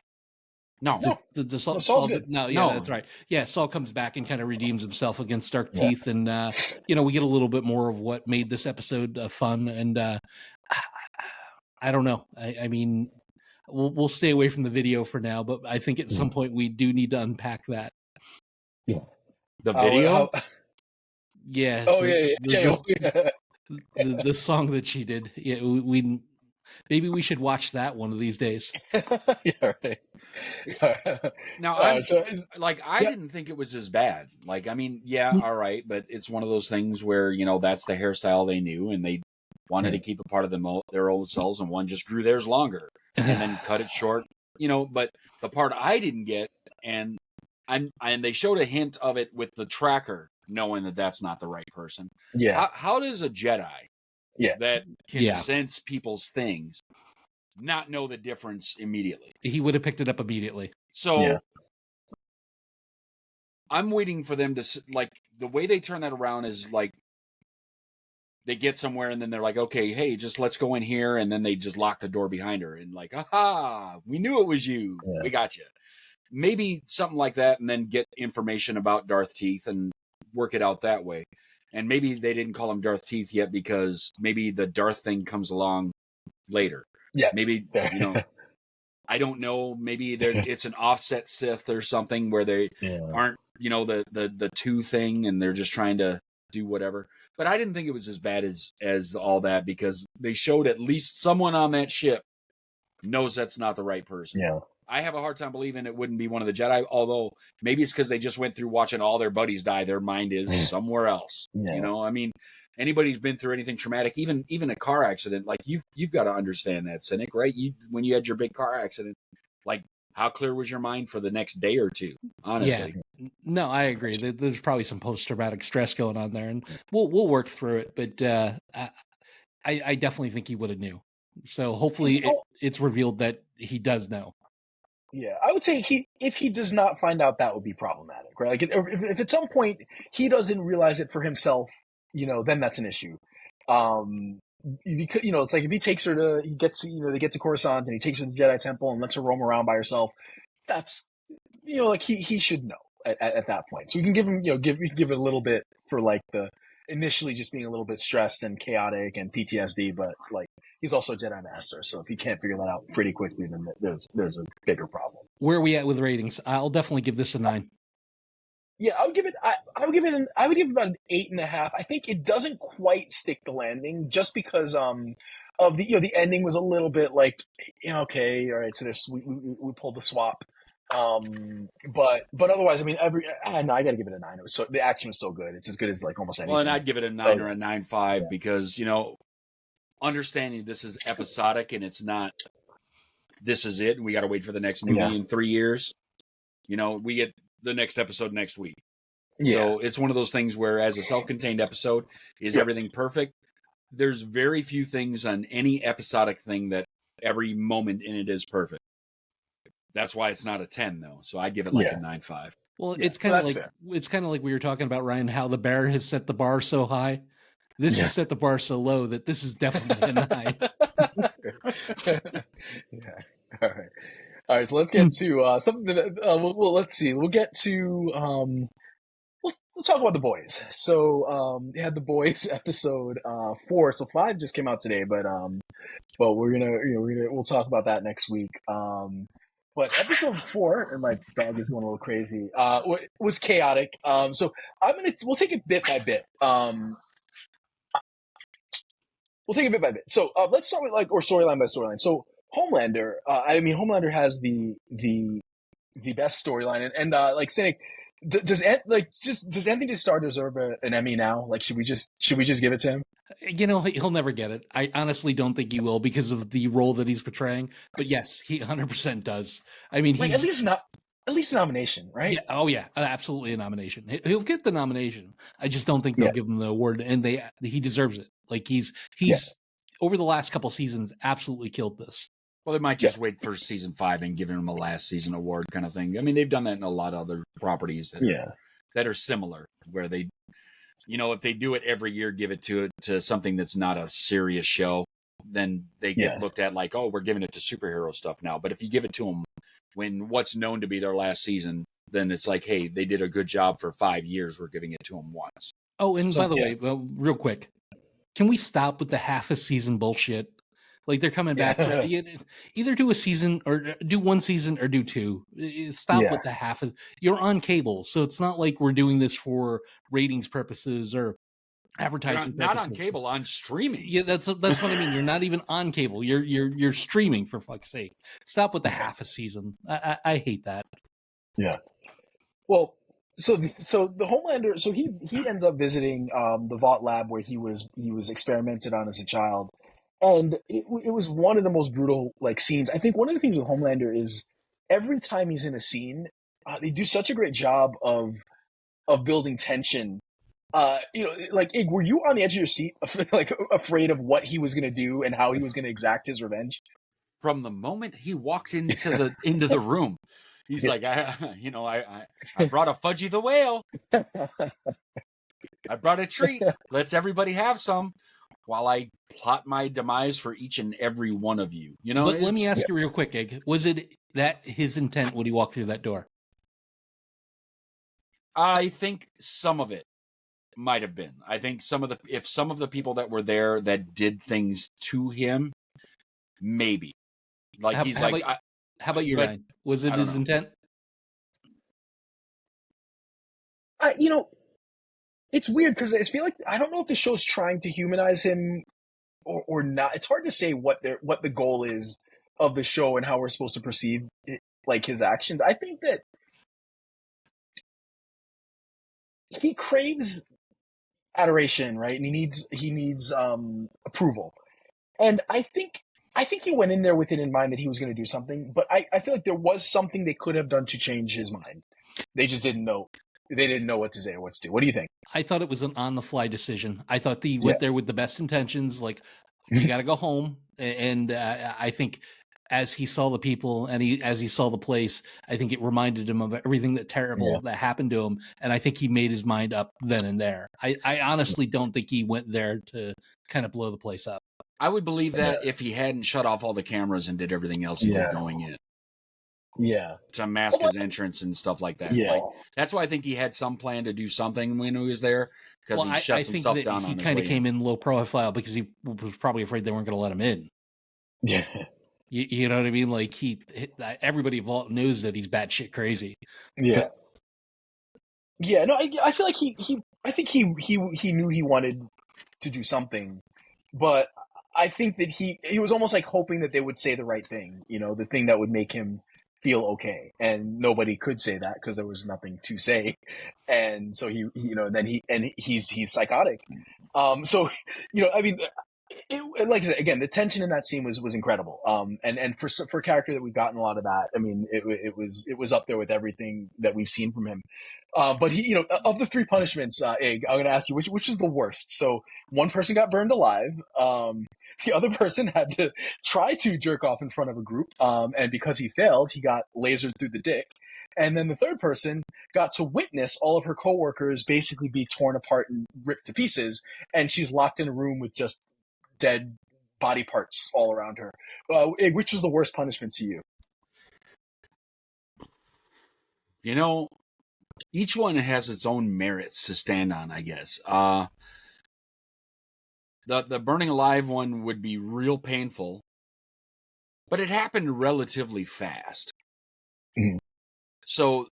No, Saul's good. No, that's right. Yeah, Saul comes back and kind of redeems himself against Dark Teeth, and we get a little bit more of what made this episode fun. And I don't know. I mean, we'll stay away from the video for now, but I think at some point we do need to unpack that. Yeah. The video? Yeah. Oh, The song that she did. Yeah, we maybe we should watch that one of these days. Yeah, right. Now, I didn't think it was as bad. Like, I mean, all right, but it's one of those things where, that's the hairstyle they knew, and they wanted to keep a part of their old selves, and one just grew theirs longer, and then cut it short. But the part I didn't get, and they showed a hint of it with the tracker, knowing that that's not the right person. Yeah. How does a Jedi that can sense people's things not know the difference immediately? He would have picked it up immediately. So I'm waiting for them to, like, the way they turn that around is like they get somewhere and then they're like, okay, hey, just let's go in here. And then they just lock the door behind her and like, aha, we knew it was you. Yeah. We got you. Maybe something like that, and then get information about Darth Teeth and work it out that way. And maybe they didn't call him Darth Teeth yet because maybe the Darth thing comes along later. Yeah. Maybe, I don't know. Maybe it's an offset Sith or something where they aren't, the two thing, and they're just trying to do whatever. But I didn't think it was as bad as all that, because they showed at least someone on that ship knows that's not the right person. Yeah. I have a hard time believing it wouldn't be one of the Jedi, although maybe it's because they just went through watching all their buddies die. Their mind is somewhere else. Yeah. I mean, anybody who's been through anything traumatic, even a car accident, like you've got to understand that, Cinik, right? When you had your big car accident, like, how clear was your mind for the next day or two? Honestly. Yeah. No, I agree. There's probably some post-traumatic stress going on there, and we'll work through it. But I definitely think he would have knew. So hopefully it's revealed that he does know. Yeah, I would say if he does not find out, that would be problematic, right? Like, if at some point he doesn't realize it for himself, then that's an issue. Because it's like if he takes her they get to Coruscant and he takes her to the Jedi Temple and lets her roam around by herself, that's like he should know at that point. So we can give him we can give it a little bit for like the initially just being a little bit stressed and chaotic and PTSD, but like he's also a Jedi Master, so if he can't figure that out pretty quickly, then there's a bigger problem. Where are we at with ratings? I'll definitely give this a 9. Yeah, I would give it about an 8.5. I think it doesn't quite stick the landing just because of the the ending was a little bit like, okay, all right, so we pulled the swap But otherwise, I mean, I gotta give it a 9. It was the action was so good. It's as good as like almost anything. Well, and I'd give it a 9 or a 9.5 because, understanding this is episodic and it's not, this is it, and we got to wait for the next movie in 3 years. We get the next episode next week. Yeah. So it's one of those things where, as a self-contained episode, is everything perfect? There's very few things on any episodic thing that every moment in it is perfect. That's why it's not a 10, though. So I'd give it like a 9.5. Well, it's kind of like we were talking about, Ryan, how The Bear has set the bar so high. This has set the bar so low that this is definitely a 9. All right. So let's get to something that let's see. We'll get to we'll talk about The Boys. So they had The Boys episode 4. So 5 just came out today, but we'll talk about that next week. But episode 4, and my dog is going a little crazy, was chaotic. So we'll take it bit by bit. We'll take it bit by bit. So let's start with storyline by storyline. So Homelander, Homelander has the best storyline, and like Cinik, does Anthony Starr deserve an Emmy now? Like, should we just give it to him? He'll never get it. I honestly don't think he will because of the role that he's portraying. But yes, he 100% does. I mean, at least a nomination, right? Yeah. Oh yeah, absolutely a nomination. He'll get the nomination. I just don't think they'll give him the award, and he deserves it. Like he's over the last couple seasons absolutely killed this. Well, they might just wait for season 5 and give him a last season award kind of thing. I mean, they've done that in a lot of other properties that are similar, where they, if they do it every year, give it to something that's not a serious show, then they get looked at like, oh, we're giving it to superhero stuff now. But if you give it to them when what's known to be their last season, then it's like, hey, they did a good job for 5 years. We're giving it to them once. Oh, and by the way, real quick, can we stop with the half a season bullshit? Like they're coming back. Either do a season or do 1 season or do 2. Stop with the half of. You're on cable, so it's not like we're doing this for ratings purposes or advertising purposes. Not on cable, on streaming. Yeah, that's what I mean. You're not even on cable. You're streaming, for fuck's sake. Stop with the half a season. I hate that. Yeah. Well, so the Homelander. So he ends up visiting the Vought lab where he was experimented on as a child. And it was one of the most brutal scenes. I think one of the things with Homelander is every time he's in a scene, they do such a great job of building tension. Ig, were you on the edge of your seat, afraid of what he was going to do and how he was going to exact his revenge? From the moment he walked into the room, he's like, I brought a Fudgy the Whale. I brought a treat. Let's everybody have some. While I plot my demise for each and every one of you. But let me ask you real quick, Egg. Was it that his intent when he walked through that door? I think some of it might have been. I think some of the people that were there that did things to him, maybe. Like how about you, Ryan? Was it his intent? It's weird because I feel like I don't know if the show's trying to humanize him or not. It's hard to say what the goal is of the show and how we're supposed to perceive his actions. I think that he craves adoration, right? And he needs approval. And I think he went in there with it in mind that he was going to do something. But I feel like there was something they could have done to change his mind. They just didn't know. They didn't know what to say or what to do. What do you think? I thought it was an on-the-fly decision. I thought he went there with the best intentions, like, you got to go home. And I think as he saw the people and as he saw the place, I think it reminded him of everything that happened to him. And I think he made his mind up then and there. I honestly don't think he went there to kind of blow the place up. I would believe that if he hadn't shut off all the cameras and did everything else he was going in. Yeah. To mask his entrance and stuff like that. Yeah. That's why I think he had some plan to do something when he was there, because he shut some stuff down on his way. He kind of came in low profile because he was probably afraid they weren't going to let him in. Yeah. You know what I mean? Like everybody involved knows that he's batshit crazy. Yeah. Yeah. No, I feel like he knew he wanted to do something, but I think that he was almost like hoping that they would say the right thing, the thing that would make him feel okay, and nobody could say that because there was nothing to say, and so he's psychotic. So I mean, like I said, again, the tension in that scene was incredible. And for a character that we've gotten a lot of that, I mean, it was up there with everything that we've seen from him. But he, of the 3 punishments, Ig, I'm going to ask you which is the worst. So one person got burned alive. The other person had to try to jerk off in front of a group. And because he failed, he got lasered through the dick. And then the third person got to witness all of her coworkers basically be torn apart and ripped to pieces. And she's locked in a room with just dead body parts all around her. Which was the worst punishment to you? Each one has its own merits to stand on, I guess. The burning alive one would be real painful, but it happened relatively fast. Mm-hmm. So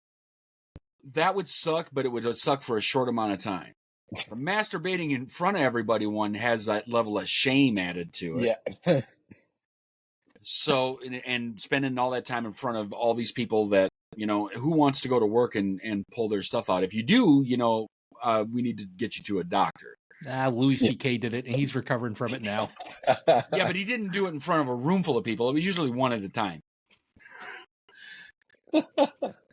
that would suck, but it would suck for a short amount of time. The masturbating in front of everybody one has that level of shame added to it. Yeah. So, and spending all that time in front of all these people that, who wants to go to work and pull their stuff out? If you do, we need to get you to a doctor. Louis C.K. did it, and he's recovering from it now. Yeah, but he didn't do it in front of a room full of people. It was usually one at a time.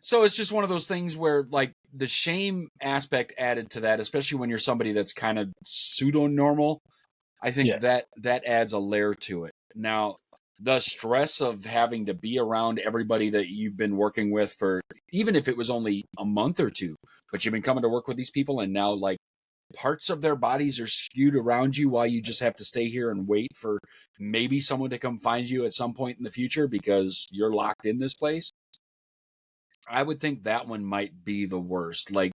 So it's just one of those things where, like, the shame aspect added to that, especially when you're somebody that's kind of pseudo-normal, I think that adds a layer to it. Now, the stress of having to be around everybody that you've been working with for, even if it was only a month or two, but you've been coming to work with these people, and now, like, parts of their bodies are skewed around you while you just have to stay here and wait for maybe someone to come find you at some point in the future because you're locked in this place. I would think that one might be the worst. Like,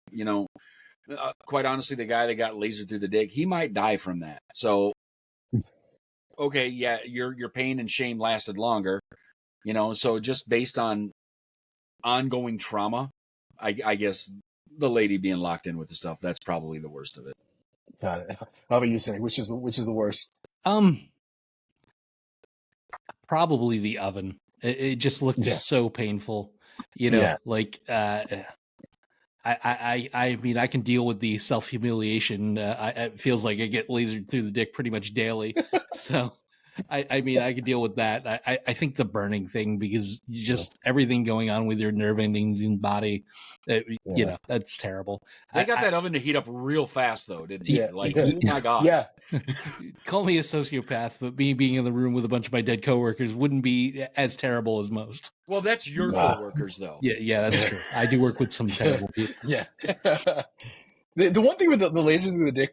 quite honestly, the guy that got lasered through the dick, he might die from that. So, okay, yeah, your pain and shame lasted longer, so just based on ongoing trauma, I guess the lady being locked in with the stuff, that's probably the worst of it. Got it. How about you, Cinik? Which is the worst? Probably the oven. It just looked so painful. Like I mean, I can deal with the self-humiliation. It feels like I get lasered through the dick pretty much daily. So, I mean, I can deal with that. I think the burning thing, because just everything going on with your nerve endings and body, that's terrible. They got that oven to heat up real fast, though, didn't they? Oh, my God. Yeah. Call me a sociopath, but me being in the room with a bunch of my dead coworkers wouldn't be as terrible as most. Well, that's your coworkers, though. Yeah, that's true. I do work with some terrible people. Yeah. The one thing with the lasers through the dick,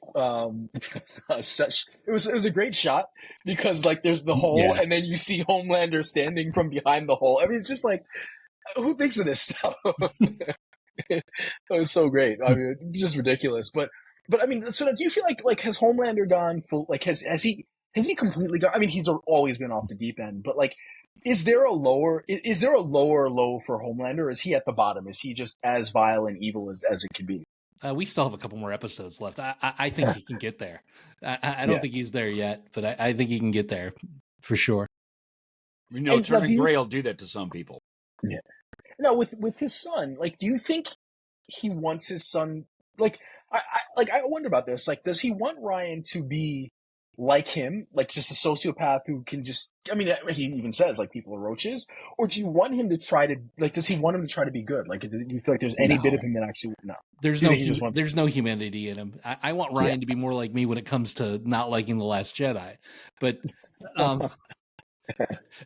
it was a great shot because, like, there's the hole and then you see Homelander standing from behind the hole. I mean, it's just like, who thinks of this stuff? It was so great. I mean, it's just ridiculous. But I mean, so do you feel like has Homelander gone full? Like, has he completely gone? I mean, he's always been off the deep end, but like, is there a lower low for Homelander? Or is he at the bottom? Is he just as vile and evil as it can be? We still have a couple more episodes left. I think he can get there. I don't think he's there yet, but I think he can get there for sure. Turning gray will do that to some people. Yeah. Now, with his son, like, do you think he wants his son? Like, I wonder about this. Like, does he want Ryan to be like him, like just a sociopath who can just? I mean, he even says like people are roaches. Or do you want him to try to does he want him to try to be good? Like, do you feel like there's any bit of him that actually no? There's no humanity in him. I want Ryan to be more like me when it comes to not liking The Last Jedi, but.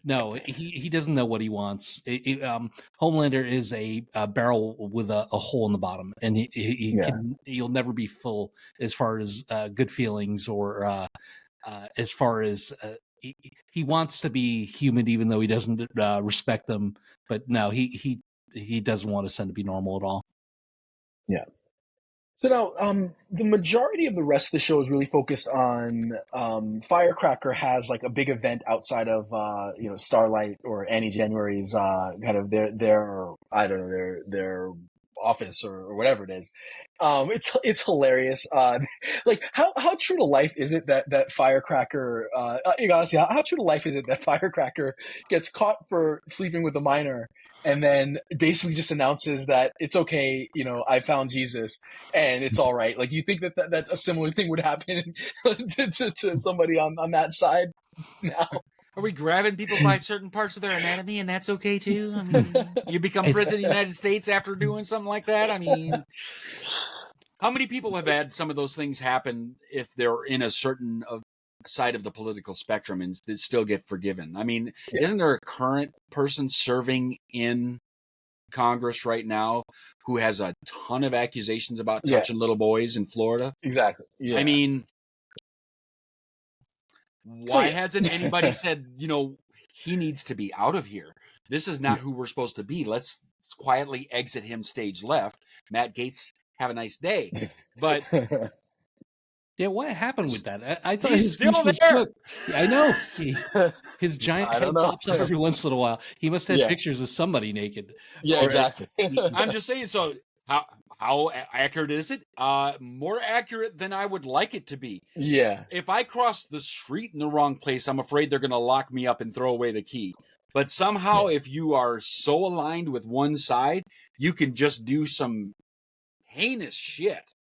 No, he doesn't know what he wants. Homelander is a barrel with a hole in the bottom, and he'll never be full as far as good feelings or as far as he wants to be human, even though he doesn't respect them. But no, he doesn't want his son to be normal at all. Yeah. So now, the majority of the rest of the show is really focused on Firecracker has like a big event outside of Starlight or Annie January's kind of their office or whatever it is. It's hilarious. Like how true to life is it that Firecracker, honestly, how true to life is it that Firecracker gets caught for sleeping with a minor and then basically just announces that it's okay, I found Jesus and it's all right. Like, do you think that a similar thing would happen to somebody on that side now? Are we grabbing people by certain parts of their anatomy and that's okay too? I mean, you become president of the United States after doing something like that? I mean, how many people have had some of those things happen if they're in a certain side of the political spectrum and still get forgiven? I mean, isn't there a current person serving in Congress right now who has a ton of accusations about touching little boys in Florida? Exactly. Yeah. I mean, why hasn't anybody said, he needs to be out of here? This is not who we're supposed to be. Let's quietly exit him stage left. Matt Gaetz, have a nice day. But yeah, what happened with that? I thought he's his still goose was there. cooked. Yeah, I know. His giant head pops up every once in a while. He must have pictures of somebody naked. Yeah, exactly. I'm just saying. So how accurate is it? More accurate than I would like it to be. Yeah. If I cross the street in the wrong place, I'm afraid they're going to lock me up and throw away the key. But somehow, if you are so aligned with one side, you can just do some heinous shit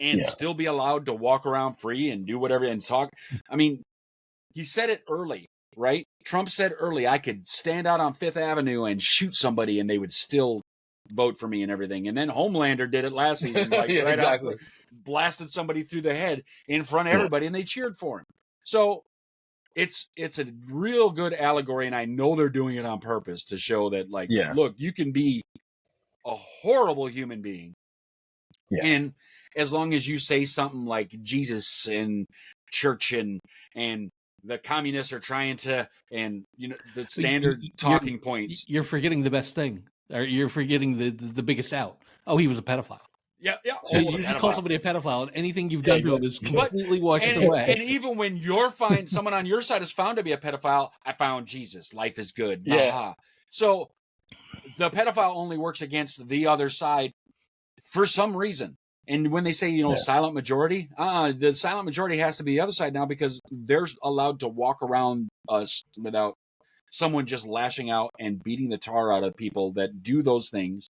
and still be allowed to walk around free and do whatever and talk. I mean, he said it early, right? Trump said early, I could stand out on Fifth Avenue and shoot somebody and they would still vote for me and everything. And then Homelander did it last season, like exactly. Blasted somebody through the head in front of everybody and they cheered for him. So it's a real good allegory, and I know they're doing it on purpose to show that, like, look, you can be a horrible human being. Yeah. And as long as you say something like Jesus and church and the communists are trying to, and the standard talking points. You're forgetting the best thing. Or you're forgetting the biggest out. Oh, he was a pedophile. Yeah. You just call somebody a pedophile, and anything you've done to him is completely washed away. And even when someone on your side is found to be a pedophile, I found Jesus. Life is good. Yeah. So the pedophile only works against the other side for some reason. And when they say, silent majority, the silent majority has to be the other side now because they're allowed to walk around us without someone just lashing out and beating the tar out of people that do those things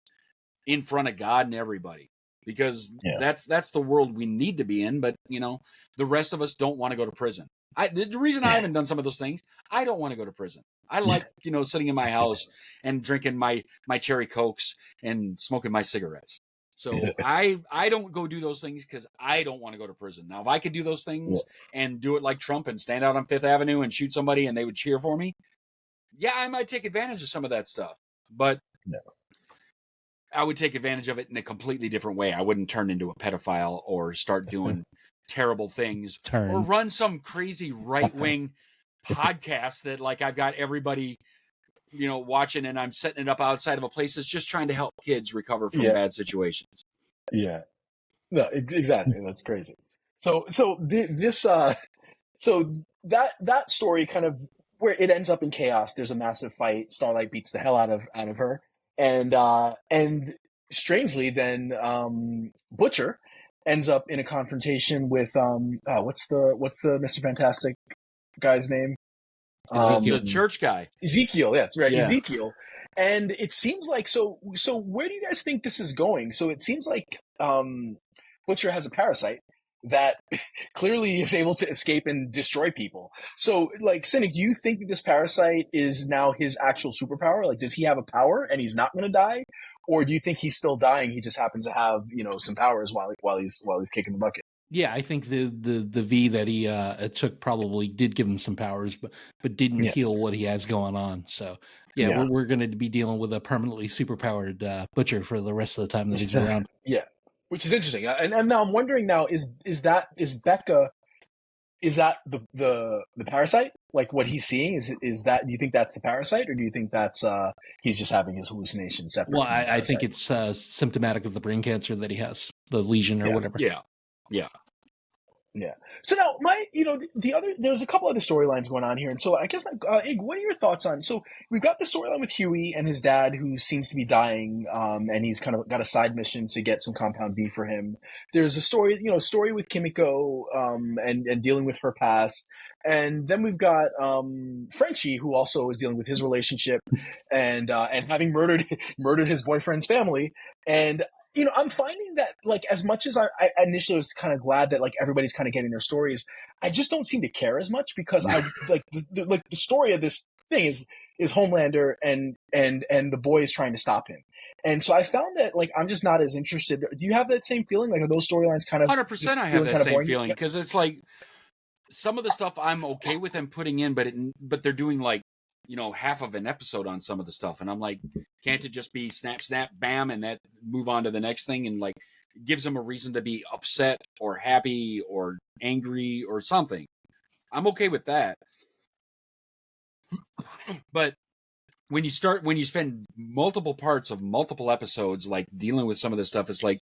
in front of God and everybody. Because that's the world we need to be in. But, the rest of us don't want to go to prison. The reason I haven't done some of those things, I don't want to go to prison. I like, sitting in my house and drinking my cherry Cokes and smoking my cigarettes. So I don't go do those things because I don't want to go to prison. Now, if I could do those things and do it like Trump and stand out on Fifth Avenue and shoot somebody and they would cheer for me, I might take advantage of some of that stuff. But I would take advantage of it in a completely different way. I wouldn't turn into a pedophile or start doing terrible things or run some crazy right-wing podcast that, like, I've got everybody watching, and I'm setting it up outside of a place that's just trying to help kids recover from bad situations. Yeah, no, exactly. That's crazy. So that story kind of where it ends up in chaos. There's a massive fight. Starlight beats the hell out of her, and strangely, then Butcher ends up in a confrontation with what's the Mr. Fantastic guy's name? Ezekiel, the church guy. Ezekiel, that's right. Yeah. Ezekiel. And it seems like, so where do you guys think this is going? So it seems like Butcher has a parasite that clearly is able to escape and destroy people. So, like, Cinik, do you think that this parasite is now his actual superpower? Like, does he have a power and he's not going to die? Or do you think he's still dying? He just happens to have, some powers while he's kicking the bucket. Yeah, I think the V that he took probably did give him some powers, but didn't heal what he has going on. So we're going to be dealing with a permanently superpowered Butcher for the rest of the time that he's around. Yeah, which is interesting. And now I'm wondering now is Becca, is that the parasite? Like what he's seeing is that, do you think that's the parasite, or do you think that's he's just having his hallucination separate? Well, I think it's symptomatic of the brain cancer that he has, the lesion or whatever. Yeah. Yeah. So now there's a couple other storylines going on here. And so I guess, Ig, what are your thoughts on, so we've got the storyline with Huey and his dad who seems to be dying. And he's kind of got a side mission to get some compound V for him. There's a story with Kimiko, and dealing with her past. And then we've got, Frenchie, who also is dealing with his relationship and having murdered his boyfriend's family. And, I'm finding that, like, as much as I initially was kind of glad that, like, everybody's kind of getting their stories, I just don't seem to care as much because I, like, the story of this thing is Homelander and the boys trying to stop him. And so I found that, like, I'm just not as interested. Do you have that same feeling? Like, are those storylines kind of 100%? I have that same feeling because it's like some of the stuff I'm okay with them putting in, but they're doing like, half of an episode on some of the stuff. And I'm like, can't it just be snap, snap, bam, and that move on to the next thing? And like, gives them a reason to be upset or happy or angry or something. I'm okay with that. But when you spend multiple parts of multiple episodes, like dealing with some of this stuff, it's like,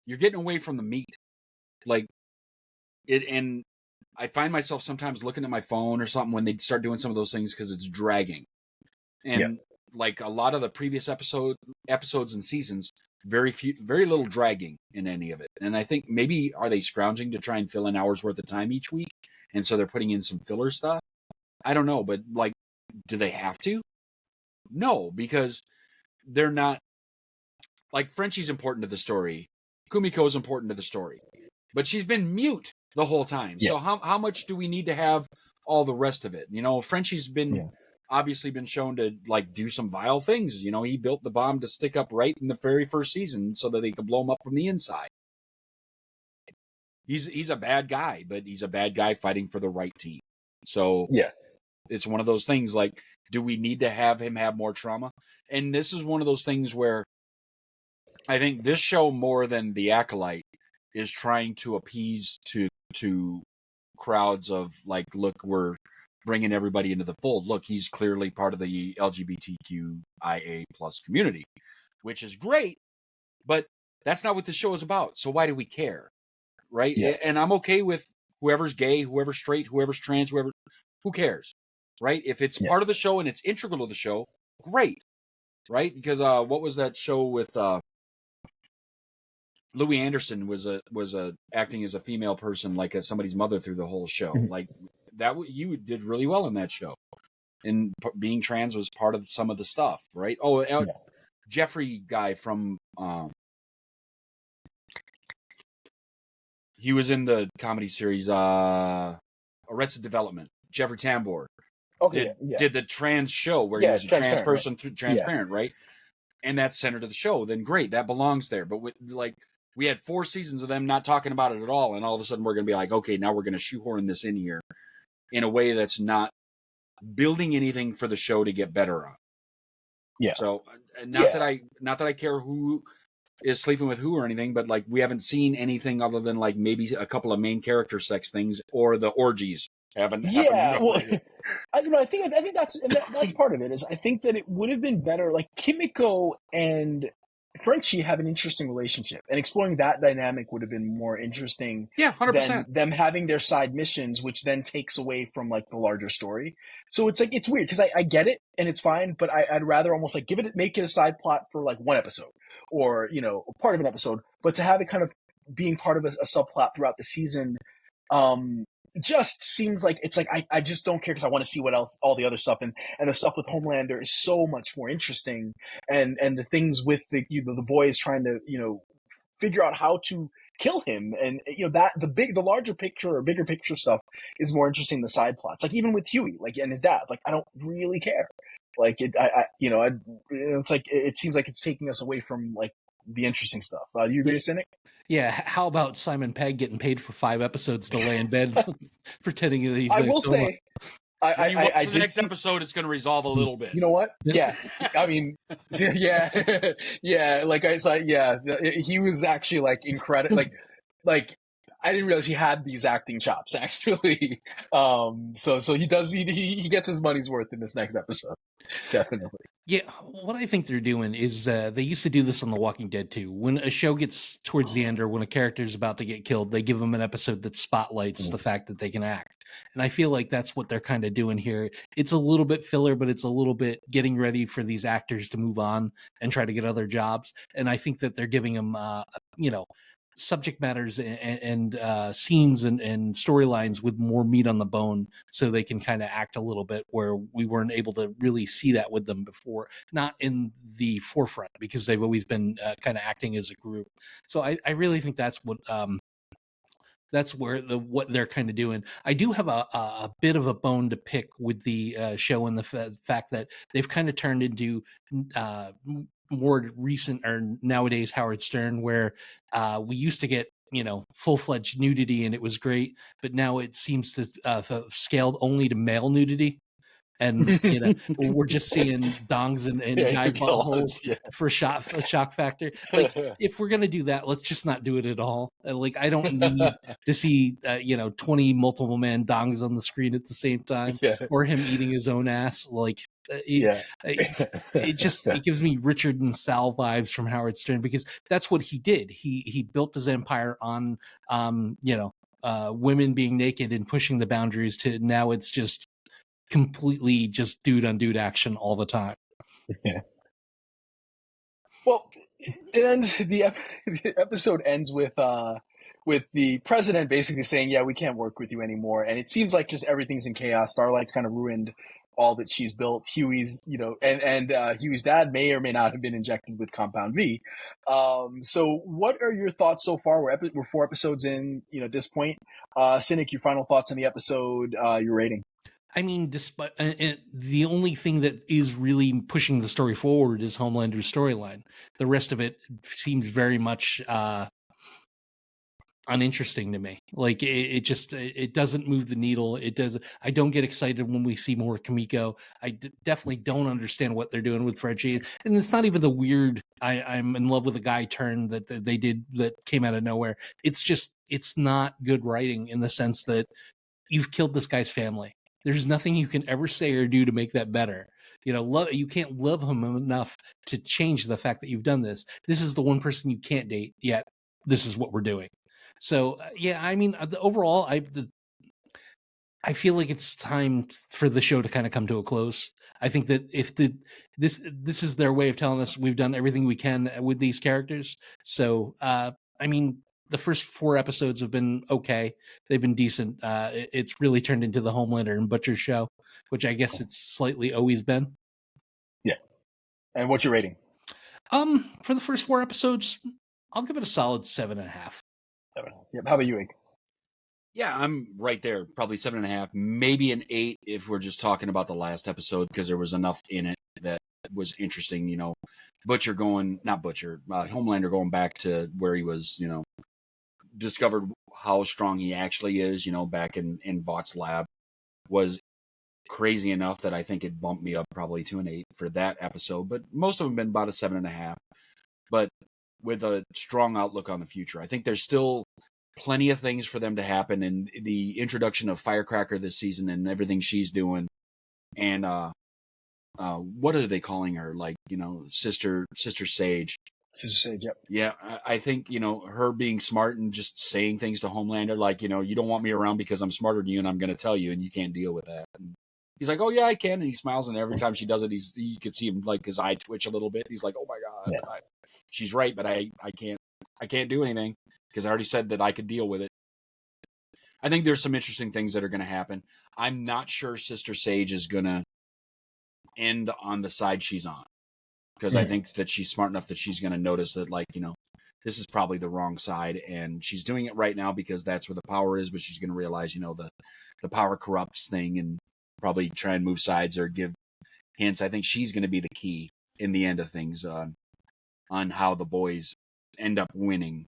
you're getting away from the meat. Like and I find myself sometimes looking at my phone or something when they start doing some of those things because it's dragging. And like a lot of the previous episodes and seasons, very little dragging in any of it. And I think maybe are they scrounging to try and fill an hour's worth of time each week? And so they're putting in some filler stuff. I don't know, but like, do they have to? No, because they're not, like, Frenchie's important to the story. Kumiko's important to the story, but she's been mute the whole time. Yeah. So how much do we need to have all the rest of it? Frenchie's been obviously been shown to like do some vile things. He built the bomb to stick up right in the very first season so that they could blow him up from the inside. He's a bad guy, but he's a bad guy fighting for the right team. So it's one of those things like, do we need to have him have more trauma? And this is one of those things where I think this show more than The Acolyte is trying to appease to crowds of like, look, we're bringing everybody into the fold. Look, he's clearly part of the LGBTQIA plus community, which is great, but that's not what the show is about. So why do we care? Right? Yeah. And I'm okay with whoever's gay, whoever's straight, whoever's trans, who cares? Right? If it's part of the show and it's integral to the show, great. Right? Because what was that show with Louis Anderson was acting as a female person, like somebody's mother through the whole show. Mm-hmm. Like that, you did really well in that show. And being trans was part of some of the stuff, right? Oh, Jeffrey guy from he was in the comedy series Arrested Development. Jeffrey Tambor did the trans show where he was a trans person through transparent, right? And that's center to the show. Then great, that belongs there. But we had 4 seasons of them not talking about it at all, and all of a sudden we're going to be like, okay, now we're going to shoehorn this in here in a way that's not building anything for the show to get better on. Yeah. So not that I care who is sleeping with who or anything, but like we haven't seen anything other than like maybe a couple of main character sex things or the orgies haven't. Well, I think that's part of it. Is I think that it would have been better. Like Kimiko and Frenchie have an interesting relationship, and exploring that dynamic would have been more interesting. Yeah, 100%. Than them having their side missions, which then takes away from like the larger story. So it's like it's weird because I get it and it's fine, but I'd rather almost like make it a side plot for like one episode or part of an episode, but to have it kind of being part of a subplot throughout the season. Just seems like it's like I just don't care because I want to see what else, all the other stuff, and the stuff with Homelander is so much more interesting, and the things with the boys trying to figure out how to kill him, and that the larger picture or bigger picture stuff is more interesting than the side plots. Like even with Huey, like and his dad, like I don't really care. Like it's like it seems like it's taking us away from like the interesting stuff. Do you agree, Cinik? Yeah, how about Simon Pegg getting paid for 5 episodes to lay in bed pretending that he's... I will say... the next episode, it's going to resolve a little bit. You know what? Yeah. I mean, yeah. Like I said, yeah. He was actually like incredible. Like I didn't realize he had these acting chops, actually. So he gets his money's worth in this next episode. Definitely. Yeah, what I think they're doing is they used to do this on The Walking Dead too. When a show gets towards the end or when a character is about to get killed, they give them an episode that spotlights the fact that they can act. And I feel like that's what they're kind of doing here. It's a little bit filler, but it's a little bit getting ready for these actors to move on and try to get other jobs. And I think that they're giving them, subject matters and scenes and storylines with more meat on the bone so they can kind of act a little bit where we weren't able to really see that with them before, not in the forefront because they've always been kind of acting as a group. So I really think that's what that's where what they're kind of doing. I do have a bit of a bone to pick with the show and the fact that they've kind of turned into more recent or nowadays Howard Stern, where we used to get full-fledged nudity and it was great, but now it seems to have scaled only to male nudity. And we're just seeing dongs and guy buttholes for shock factor. Like, if we're gonna do that, let's just not do it at all. Like, I don't need to see 20 multiple man dongs on the screen at the same time, or him eating his own ass. Like, it gives me Richard and Sal vibes from Howard Stern, because that's what he did. He built his empire on women being naked and pushing the boundaries to now it's just completely just dude on dude action all the time. Yeah. Well, it ends. The episode ends with the president basically saying, "Yeah, we can't work with you anymore." And it seems like just everything's in chaos. Starlight's kind of ruined all that she's built. Huey's, and Huey's dad may or may not have been injected with Compound V. So, what are your thoughts so far? We're 4 episodes in. At this point, Cinik, your final thoughts on the episode, your rating. I mean, despite the only thing that is really pushing the story forward is Homelander's storyline. The rest of it seems very much uninteresting to me. Like, it doesn't move the needle. It does. I don't get excited when we see more Kamiko. I definitely don't understand what they're doing with Frenchie, and it's not even the weird I'm in love with a guy turn that they did that came out of nowhere. It's just, it's not good writing in the sense that you've killed this guy's family. There's nothing you can ever say or do to make that better. You can't love him enough to change the fact that you've done this. This is the one person you can't date, yet this is what we're doing. So, I mean, overall, I feel like it's time for the show to kind of come to a close. I think that if this is their way of telling us we've done everything we can with these characters. So, I mean, the first 4 episodes have been okay. They've been decent. It's really turned into the Homelander and Butcher show, which I guess it's slightly always been. Yeah. And what's your rating? For the first 4 episodes, I'll give it a solid 7.5. 7.5. Yep. How about you, Ig? Yeah, I'm right there. Probably 7.5, maybe an 8 if we're just talking about the last episode, because there was enough in it that was interesting. Homelander going back to where he was, discovered how strong he actually is, back in Vought's lab, was crazy enough that I think it bumped me up probably to an 8 for that episode. But most of them have been about a 7.5. But with a strong outlook on the future. I think there's still plenty of things for them to happen, and the introduction of Firecracker this season and everything she's doing, and what are they calling her? Like, Sister Sage. Sister Sage, yep. Yeah, I think, her being smart and just saying things to Homelander, like, you don't want me around because I'm smarter than you and I'm going to tell you and you can't deal with that. And he's like, oh, yeah, I can. And he smiles, and every time she does it, you could see him, like, his eye twitch a little bit. He's like, oh, my God. Yeah. She's right, but I can't do anything because I already said that I could deal with it. I think there's some interesting things that are going to happen. I'm not sure Sister Sage is going to end on the side she's on, because I think that she's smart enough that she's going to notice that, like, this is probably the wrong side, and she's doing it right now because that's where the power is, but she's going to realize, the power corrupts thing, and probably try and move sides or give hints. I think she's going to be the key in the end of things on how the boys end up winning.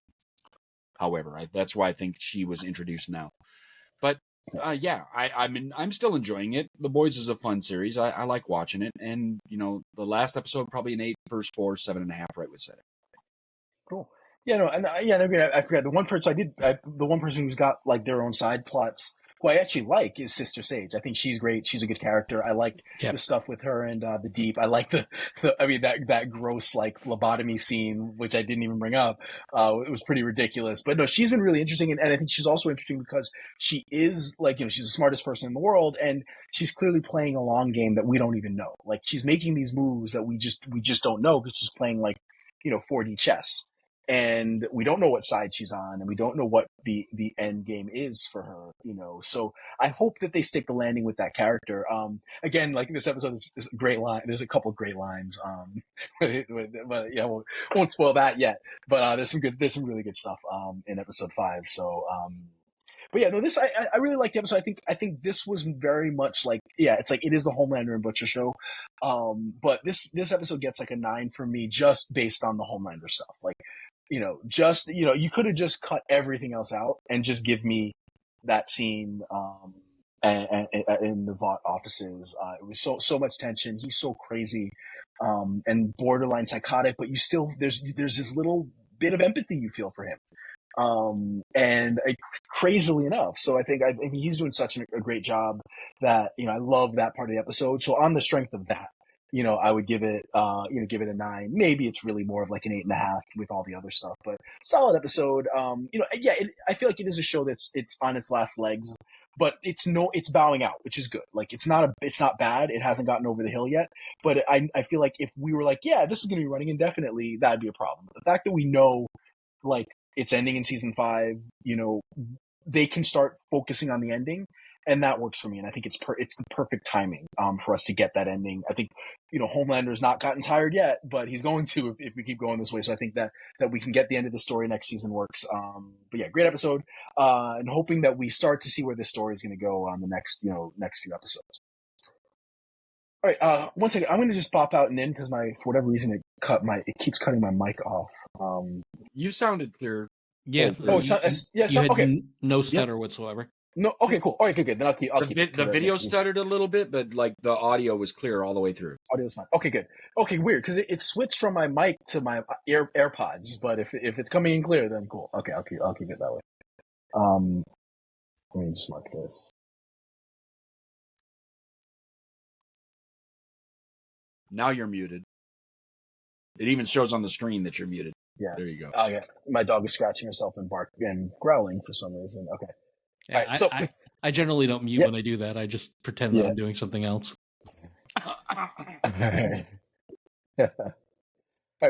However, that's why I think she was introduced now. But I'm still enjoying it. The Boys is a fun series. I like watching it, and the last episode probably an 8, first 4, 7.5, right with Cinik. Cool. Yeah, no, and I forgot the one person the one person who's got like their own side plots who I actually like is Sister Sage. I think she's great. She's a good character. I like the stuff with her and the Deep. I like that gross like lobotomy scene, which I didn't even bring up. It was pretty ridiculous. But no, she's been really interesting, and I think she's also interesting because she is like, she's the smartest person in the world, and she's clearly playing a long game that we don't even know. Like she's making these moves that we just don't know because she's playing like 4D chess. And we don't know what side she's on, and we don't know what the end game is for her, So I hope that they stick the landing with that character. Again, like this episode is a great line. There's a couple of great lines. But yeah, won't spoil that yet. But there's some really good stuff in episode 5. So but yeah, no, this I really like the episode. I think this was very much like, it's like it is the Homelander and Butcher show. But this episode gets like a 9 for me just based on the Homelander stuff. Like, you could have just cut everything else out and just give me that scene and in the Vought offices. It was so much tension. He's so crazy and borderline psychotic, but you still there's this little bit of empathy you feel for him. And crazily enough, so I think he's doing such a great job that I love that part of the episode. So on the strength of that, I would give it a 9. Maybe it's really more of like an 8.5 with all the other stuff, but solid episode. I feel like it is a show it's on its last legs, but it's bowing out, which is good. Like it's not bad. It hasn't gotten over the hill yet, but I feel like if we were like, yeah, this is going to be running indefinitely, that'd be a problem. The fact that we know, like, it's ending in season 5, they can start focusing on the ending, and that works for me. And I think it's the perfect timing for us to get that ending. I think Homelander's not gotten tired yet, but he's going to if we keep going this way. So I think that we can get the end of the story next season works. But yeah, great episode, and hoping that we start to see where this story is going to go on the next few episodes. All right, one second. I'm going to just pop out and in because for whatever reason it keeps cutting my mic off. You sounded clear. Yeah. Okay. No stutter whatsoever. No. Okay. Cool. All right. Good. Then I'll keep. The video stuttered a little bit, but like the audio was clear all the way through. Audio's fine. Okay. Good. Okay. Weird because it switched from my mic to my AirPods. But if it's coming in clear, then cool. Okay. I'll keep it that way. Let me just mark this. Now you're muted. It even shows on the screen that you're muted. Yeah. There you go. Oh, yeah. My dog is scratching herself and growling for some reason. Okay. Yeah, right, so I generally don't mute when I do that. I just pretend that I'm doing something else. All right.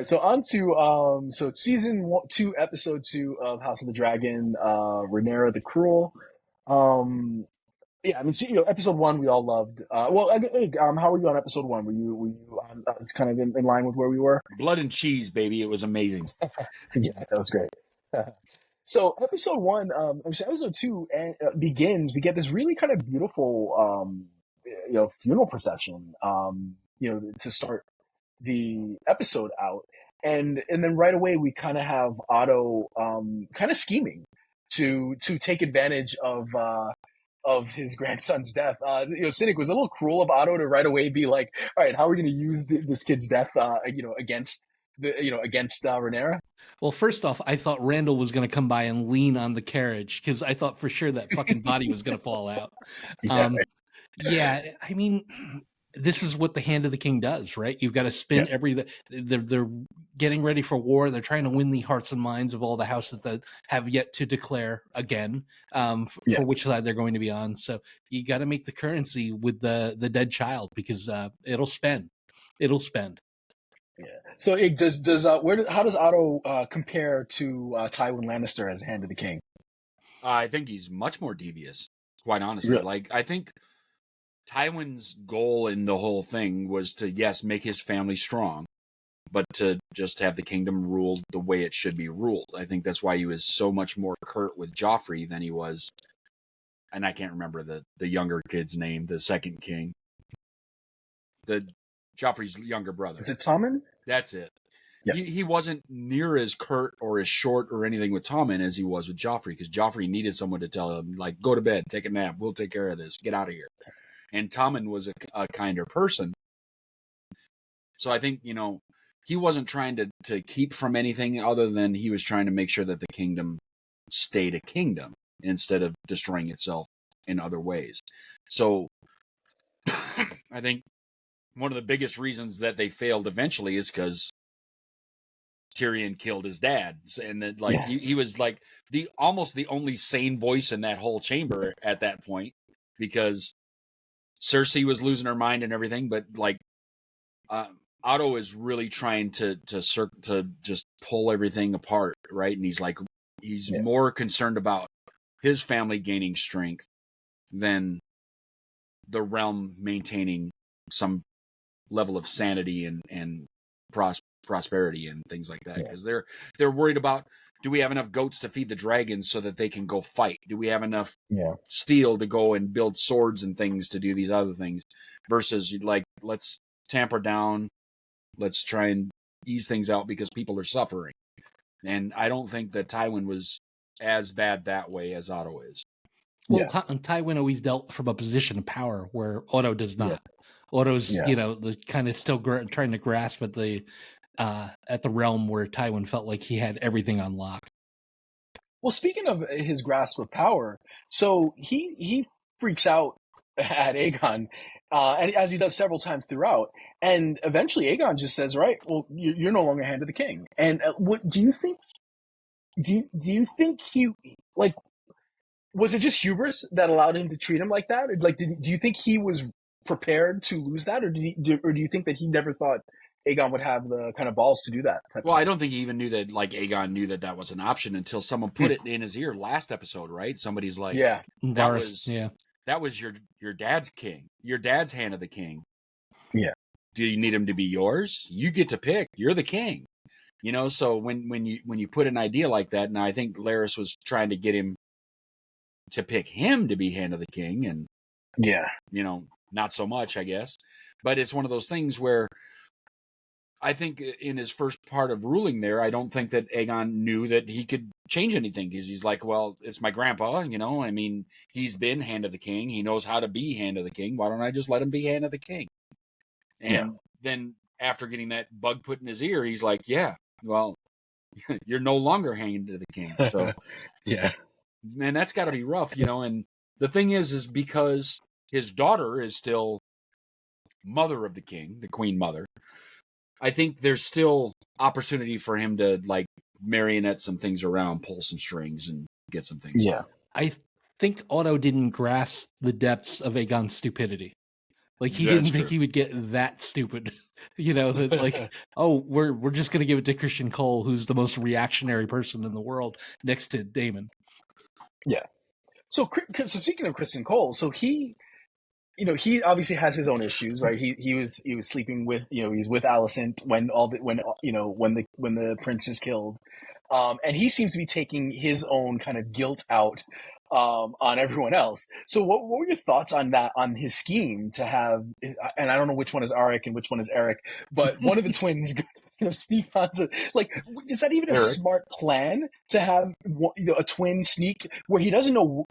So on to so it's season 2, episode 2 of House of the Dragon, Rhaenyra the Cruel. Yeah, I mean, episode 1 we all loved. How were you on episode 1? Were you it's kind of in line with where we were? Blood and cheese, baby. It was amazing. Yeah, that was great. So episode 1, episode 2 begins. We get this really kind of beautiful, funeral procession, to start the episode out. And then right away we kind of have Otto, kind of scheming to take advantage of his grandson's death. Cinik was a little cruel of Otto to right away be like, all right, how are we going to use this kid's death, against Rhaenyra? Well, first off, I thought Randall was going to come by and lean on the carriage because I thought for sure that fucking body was going to fall out. Yeah, I mean, this is what the Hand of the King does, right? You've got to spin they're getting ready for war. They're trying to win the hearts and minds of all the houses that have yet to declare again for which side they're going to be on. So you got to make the currency with the dead child because it'll spend. Yeah. So how does Otto compare to Tywin Lannister as Hand of the King? I think he's much more devious, quite honestly. Really? Like, I think Tywin's goal in the whole thing was to, yes, make his family strong, but to just have the kingdom ruled the way it should be ruled. I think that's why he was so much more curt with Joffrey than he was, and I can't remember the younger kid's name, the second king. Joffrey's younger brother. Is it Tommen? That's it. Yeah. He wasn't near as curt or as short or anything with Tommen as he was with Joffrey, because Joffrey needed someone to tell him, like, go to bed, take a nap, we'll take care of this, get out of here. And Tommen was a kinder person. So I think, he wasn't trying to keep from anything other than he was trying to make sure that the kingdom stayed a kingdom instead of destroying itself in other ways. So I think one of the biggest reasons that they failed eventually is because Tyrion killed his dad, and that, like, he was like almost the only sane voice in that whole chamber at that point, because Cersei was losing her mind and everything, but like Otto is really trying to just pull everything apart, right? And he's more concerned about his family gaining strength than the realm maintaining some level of sanity and prosperity and things like that, because they're worried about, do we have enough goats to feed the dragons so that they can go fight? Do we have enough steel to go and build swords and things to do these other things? Versus, like, let's tamper down, let's try and ease things out because people are suffering. And I don't think that Tywin was as bad that way as Otto is. Well, Tywin always dealt from a position of power where Otto does not. Otto's, the kind of still trying to grasp at the realm where Tywin felt like he had everything on lock. Well, speaking of his grasp of power, so he freaks out at Aegon, and as he does several times throughout, and eventually Aegon just says, "Right, well, you're no longer hand of the king." And what do you think? Do you think he, like, was it just hubris that allowed him to treat him like that? Like, do you think he was prepared to lose that, or do you think that he never thought Aegon would have the kind of balls to do that? Well, I don't think he even knew that, like, Aegon knew that was an option until someone put it in his ear last episode, right? Somebody's like, that was your dad's king, your dad's hand of the king. Yeah. Do you need him to be yours? You get to pick. You're the king. So when you put an idea like that, now I think Larys was trying to get him to pick him to be hand of the king, and not so much, I guess. But it's one of those things where I think in his first part of ruling there, I don't think that Aegon knew that he could change anything, because he's like, well, it's my grandpa, I mean, he's been hand of the king. He knows how to be hand of the king. Why don't I just let him be hand of the king? And then after getting that bug put in his ear, he's like, yeah, well, you're no longer hand of the king. So, man, that's got to be rough, and the thing is because his daughter is still mother of the king, the queen mother, I think there's still opportunity for him to, like, marionette some things around, pull some strings, and get some things done. I think Otto didn't grasp the depths of Aegon's stupidity. Like, he didn't think he would get that stupid, that, like, oh, we're just going to give it to Christian Cole, who's the most reactionary person in the world next to Daemon. Yeah. So speaking of Christian Cole, so he obviously has his own issues, right? He was sleeping with, he's with Alicent when the prince is killed, and he seems to be taking his own kind of guilt out on everyone else. So what were your thoughts on that, on his scheme to have, and I don't know which one is Arik and which one is Eric, but one of the twins, sneak onto, like, is that even a smart plan to have a twin sneak where he doesn't know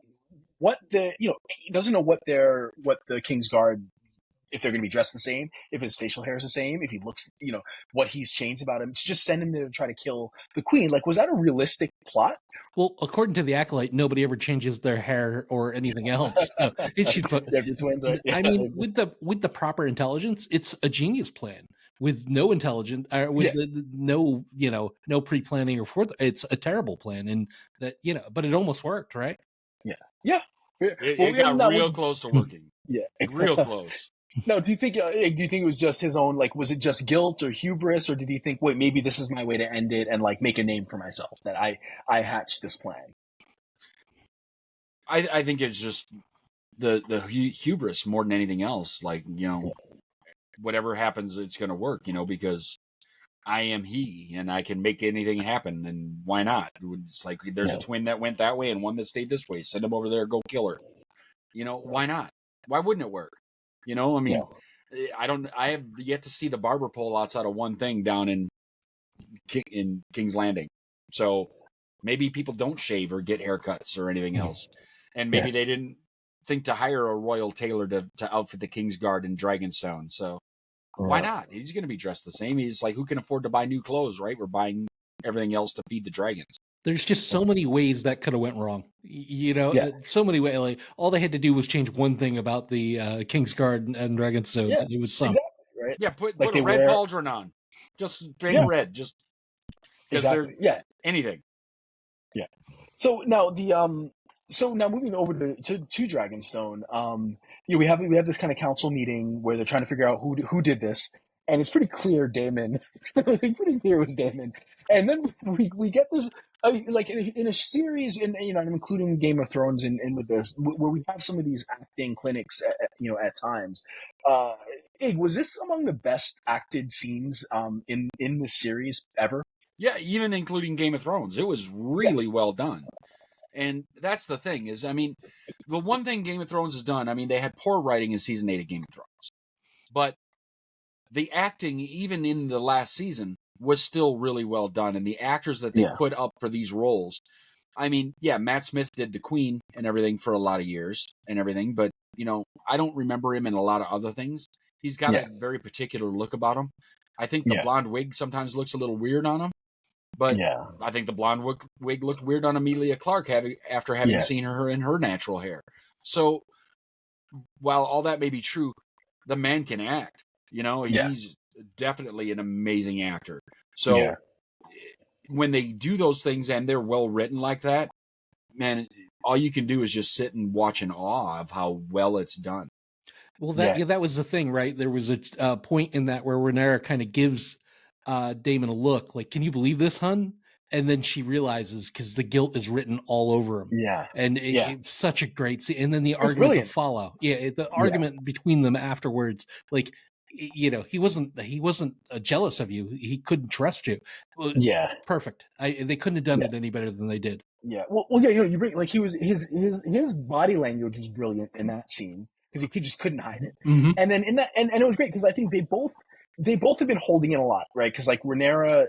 what he doesn't know what the King's Guard, if they're going to be dressed the same, if his facial hair is the same, if he looks, what he's changed about him, to just send him to try to kill the queen. Like, was that a realistic plot? Well, according to the Acolyte, nobody ever changes their hair or anything else. So twins, right? I mean, with the proper intelligence, it's a genius plan. With no intelligence, no pre-planning or forth, it's a terrible plan, and that but it almost worked, right? Yeah. It got real close to working. Real close. No, do you think it was just his own, like, was it just guilt or hubris, or did he think, wait, maybe this is my way to end it and, like, make a name for myself, that I hatched this plan? I think it's just the hubris more than anything else. Like, whatever happens, it's going to work, because I am he, and I can make anything happen, and why not? It's like, there's a twin that went that way and one that stayed this way. Send him over there, go kill her. Why not? Why wouldn't it work? I mean, I have yet to see the barber pole outside of one thing down in King's Landing. So maybe people don't shave or get haircuts or anything else. And maybe they didn't think to hire a royal tailor to outfit the King's Guard in Dragonstone. So Why not? He's going to be dressed the same. He's like, who can afford to buy new clothes, right? We're buying everything else to feed the dragons. There's just so many ways that could have went wrong. So many ways. Like, all they had to do was change one thing about the Kingsguard and Dragonstone. Yeah, it was some. exactly, right? Yeah, put Like a red pauldron on. Just straight red. Just exactly. Yeah. Anything. Yeah. So now now moving over to Dragonstone, we have this kind of council meeting where they're trying to figure out who did this, and it's pretty clear Damon. Pretty clear it was Damon, and then we get this like in a series, and I'm including Game of Thrones and with this where we have some of these acting clinics, at times. Was this among the best acted scenes in the series ever? Yeah, even including Game of Thrones, it was really well done. And that's the thing is, I mean, the one thing Game of Thrones has done, I mean, they had poor writing in season 8 of Game of Thrones, but the acting, even in the last season, was still really well done. And the actors that they put up for these roles, I mean, yeah, Matt Smith did the Queen and everything for a lot of years and everything, but, I don't remember him in a lot of other things. He's got a very particular look about him. I think the blonde wig sometimes looks a little weird on him. But I think the blonde wig looked weird on Emilia Clarke after having seen her in her natural hair. So while all that may be true, the man can act. He's definitely an amazing actor. So when they do those things and they're well written like that, man, all you can do is just sit and watch in awe of how well it's done. Well, that was the thing, right? There was a point in that where Rhaenyra kind of gives Damon a look like, can you believe this, hun? And then she realizes, because the guilt is written all over him. Yeah. And it's such a great scene. And then the argument brilliant. to follow. Yeah. The argument between them afterwards, like, he wasn't jealous of you. He couldn't trust you. Yeah. Perfect. They couldn't have done it any better than they did. Yeah. Well, yeah, you bring, like, he was, his body language is brilliant in that scene because he just couldn't hide it. Mm-hmm. And then in that, and it was great because I think they both have been holding in a lot, right? Because like Rhaenyra,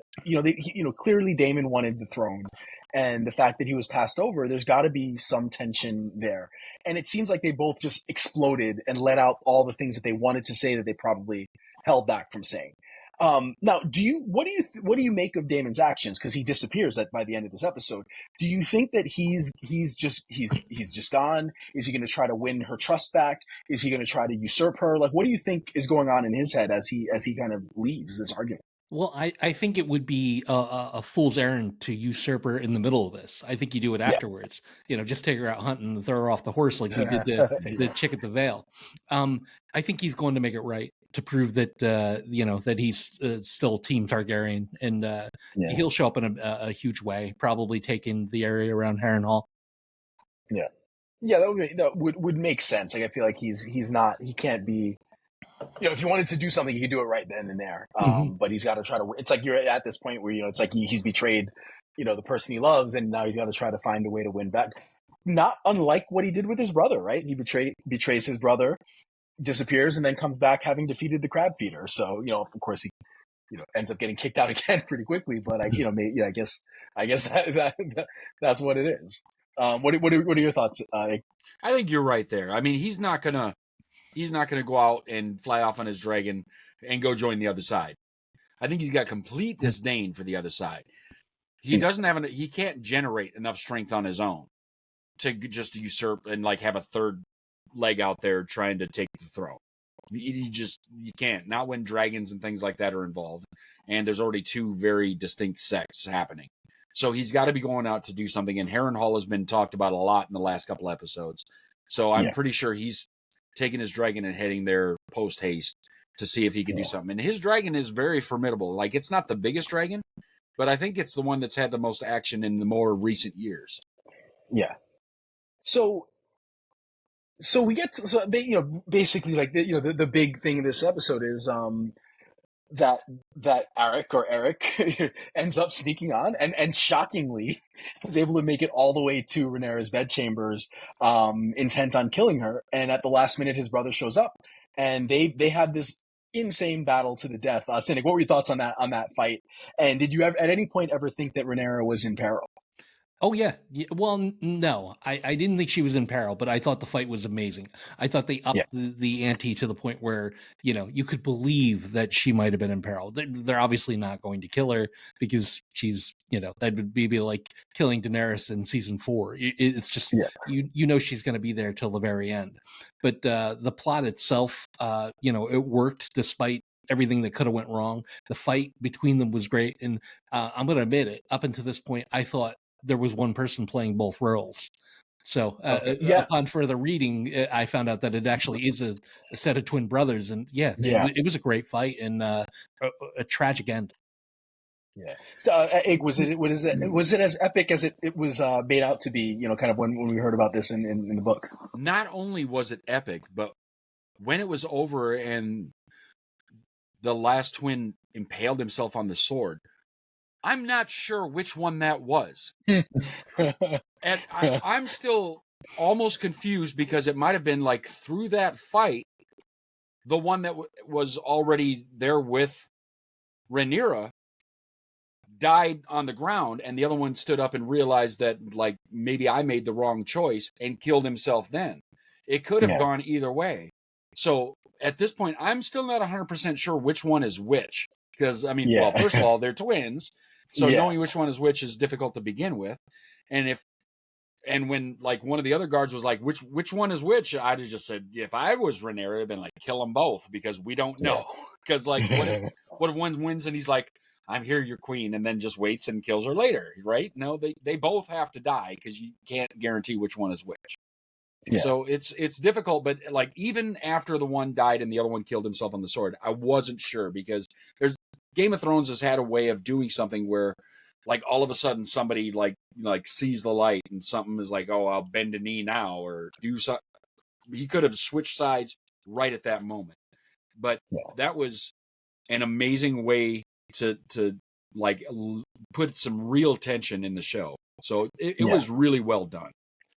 clearly Daemon wanted the throne, and the fact that he was passed over, there's got to be some tension there. And it seems like they both just exploded and let out all the things that they wanted to say that they probably held back from saying. Now, what do you make of Daemon's actions? Because he disappears by the end of this episode. Do you think that he's just gone? Is he going to try to win her trust back? Is he going to try to usurp her? Like, what do you think is going on in his head as he kind of leaves this argument? Well, I think it would be a fool's errand to usurp her in the middle of this. I think you do it afterwards. Just take her out hunting and throw her off the horse like he did the chick at the Vale. I think he's going to make it right to prove that that he's still Team Targaryen, and he'll show up in a huge way, probably taking the area around Harrenhal. Yeah, that would make sense. Like, I feel like he can't be. If he wanted to do something, he could do it right then and there. But he's got to try to. It's like you're at this point where it's like he's betrayed, the person he loves, and now he's got to try to find a way to win back. Not unlike what he did with his brother, right? He betrays his brother, disappears, and then comes back having defeated the crab feeder. So of course he ends up getting kicked out again pretty quickly. But I guess that's what it is. What are your thoughts? I think you're right there. I mean, he's not gonna go out and fly off on his dragon and go join the other side. I think he's got complete disdain for the other side. He he can't generate enough strength on his own to just usurp and like have a third leg out there trying to take the throne. You can't. Not when dragons and things like that are involved. And there's already two very distinct sects happening. So he's got to be going out to do something. And Harrenhal has been talked about a lot in the last couple episodes. So I'm pretty sure he's taking his dragon and heading there post haste to see if he can do something. And his dragon is very formidable. Like, it's not the biggest dragon, but I think it's the one that's had the most action in the more recent years. Yeah. So we get to, basically, like, the big thing in this episode is that Eric ends up sneaking on and shockingly is able to make it all the way to Rhaenyra's bedchambers, intent on killing her. And at the last minute, his brother shows up, and they have this insane battle to the death. Cinik, what were your thoughts on that fight? And did you ever, at any point, ever think that Rhaenyra was in peril? Oh yeah. Well, no, I didn't think she was in peril, but I thought the fight was amazing. I thought they upped the ante to the point where you could believe that she might have been in peril. They're obviously not going to kill her because she's that would be like killing Daenerys in season 4. It's just she's going to be there till the very end. But the plot itself, it worked despite everything that could have went wrong. The fight between them was great, and I'm going to admit it. Up until this point, I thought there was one person playing both roles. So upon further reading, I found out that it actually is a set of twin brothers, and it was a great fight and a tragic end. Yeah. So, was it as epic as it was made out to be? Kind of when we heard about this in the books. Not only was it epic, but when it was over and the last twin impaled himself on the sword, I'm not sure which one that was. And I'm still almost confused because it might have been like through that fight, the one that was already there with Rhaenyra died on the ground, and the other one stood up and realized that like maybe I made the wrong choice and killed himself then. It could have gone either way. So at this point, I'm still not 100% sure which one is which. Because, I mean, well, first of all, they're twins. So knowing which one is which is difficult to begin with. And when like one of the other guards was like, which one is which? I'd have just said, if I was Rhaenyra, I'd have been like, kill them both because we don't know. Because like, what if one wins and he's like, I'm here, your queen, and then just waits and kills her later, right? No, they both have to die because you can't guarantee which one is which. Yeah. So it's difficult, but like even after the one died and the other one killed himself on the sword, I wasn't sure because Game of Thrones has had a way of doing something where like all of a sudden somebody like sees the light and something is like, oh, I'll bend a knee now or do something. He could have switched sides right at that moment, but that was an amazing way to like put some real tension in the show. So it was really well done.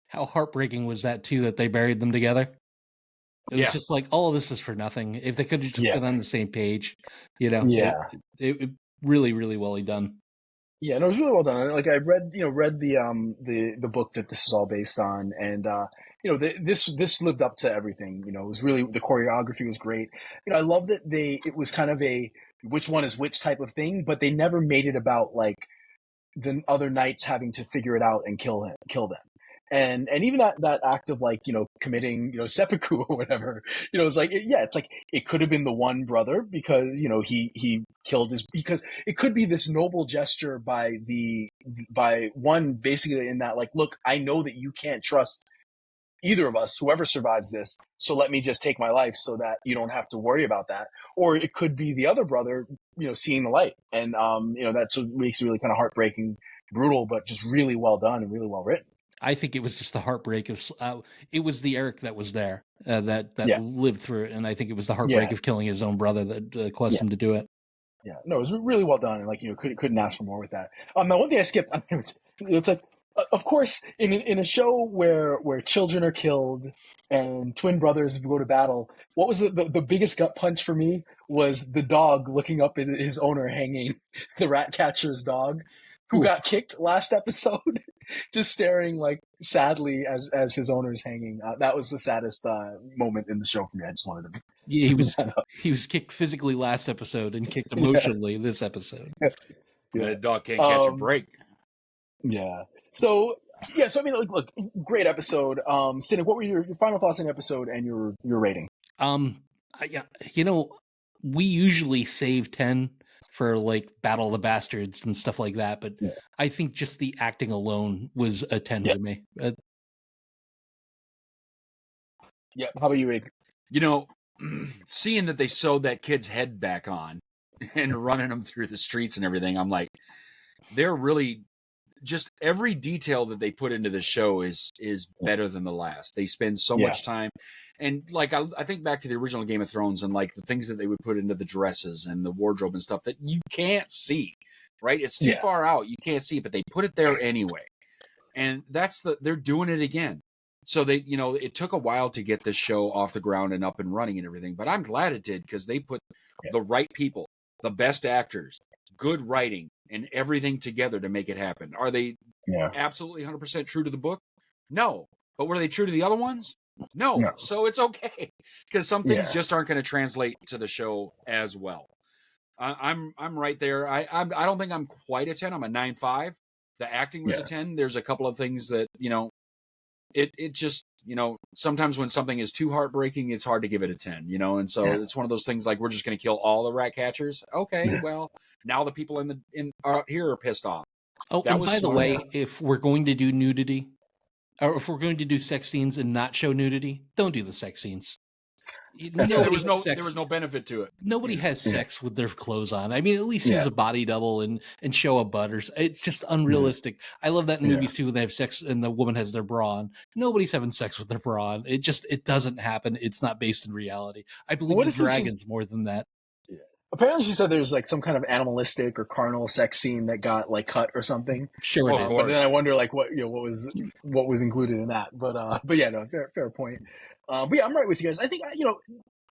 How heartbreaking was that too, that they buried them together? It was just like, all of this is for nothing. If they could have just been on the same page, it really, really well done. Yeah, no, it was really well done. Like I read the book that this is all based on, and this lived up to everything. It was really, the choreography was great. I love that it was kind of a which one is which type of thing, but they never made it about like the other knights having to figure it out and kill them. And even that act of like, committing, seppuku or whatever, it's like, it's like, it could have been the one brother because, he killed because it could be this noble gesture by one basically in that like, look, I know that you can't trust either of us, whoever survives this. So let me just take my life so that you don't have to worry about that. Or it could be the other brother, seeing the light. And, that's what makes it really kind of heartbreaking, brutal, but just really well done and really well written. I think it was just the heartbreak of it was the Eric that was there that lived through it, and I think it was the heartbreak of killing his own brother that caused him to do it. Yeah, no, it was really well done, and like couldn't ask for more with that. Now one thing I skipped, it's like, of course, in a show where children are killed and twin brothers go to battle, what was the biggest gut punch for me was the dog looking up at his owner hanging, the rat catcher's dog, who got kicked last episode, just staring like sadly as his owner's hanging. That was the saddest moment in the show for me. I just wanted to. Yeah, he was kicked physically last episode and kicked emotionally this episode. The dog can't catch a break. Yeah. So I mean, look, great episode. Cinik, what were your final thoughts on the episode and your rating? We usually save 10 for like Battle of the Bastards and stuff like that, but I think just the acting alone was a 10 for me. Yeah, how about you, Rick? Seeing that they sewed that kid's head back on and running him through the streets and everything, I'm like, they're really just every detail that they put into the show is better than the last. They spend so much time. And like I think back to the original Game of Thrones and like the things that they would put into the dresses and the wardrobe and stuff that you can't see, right? It's too far out. You can't see it, but they put it there anyway. And they're doing it again. So they, it took a while to get this show off the ground and up and running and everything, but I'm glad it did because they put the right people, the best actors, good writing, and everything together to make it happen. Are they absolutely 100% true to the book? No. But were they true to the other ones? No. So it's okay, because some things just aren't going to translate to the show as well. I'm right there. I don't think I'm quite a 10. I'm a 9.5. The acting was a 10. There's a couple of things that, it just, sometimes when something is too heartbreaking, it's hard to give it a 10, and so it's one of those things like, we're just going to kill all the rat catchers. Okay, well, now the people here are pissed off. Oh, and by the way, if we're going to do nudity, or if we're going to do sex scenes and not show nudity, don't do the sex scenes. There was no benefit to it. Nobody has sex with their clothes on. I mean, at least use a body double and show a butt. It's just unrealistic. I love that in movies too, when they have sex and the woman has their bra on. Nobody's having sex with their bra on. It doesn't happen. It's not based in reality. I believe in dragons more than that. Apparently, she said there's like some kind of animalistic or carnal sex scene that got like cut or something. Sure, but then I wonder like what was included in that. But yeah, no, fair point. But yeah, I'm right with you guys. I think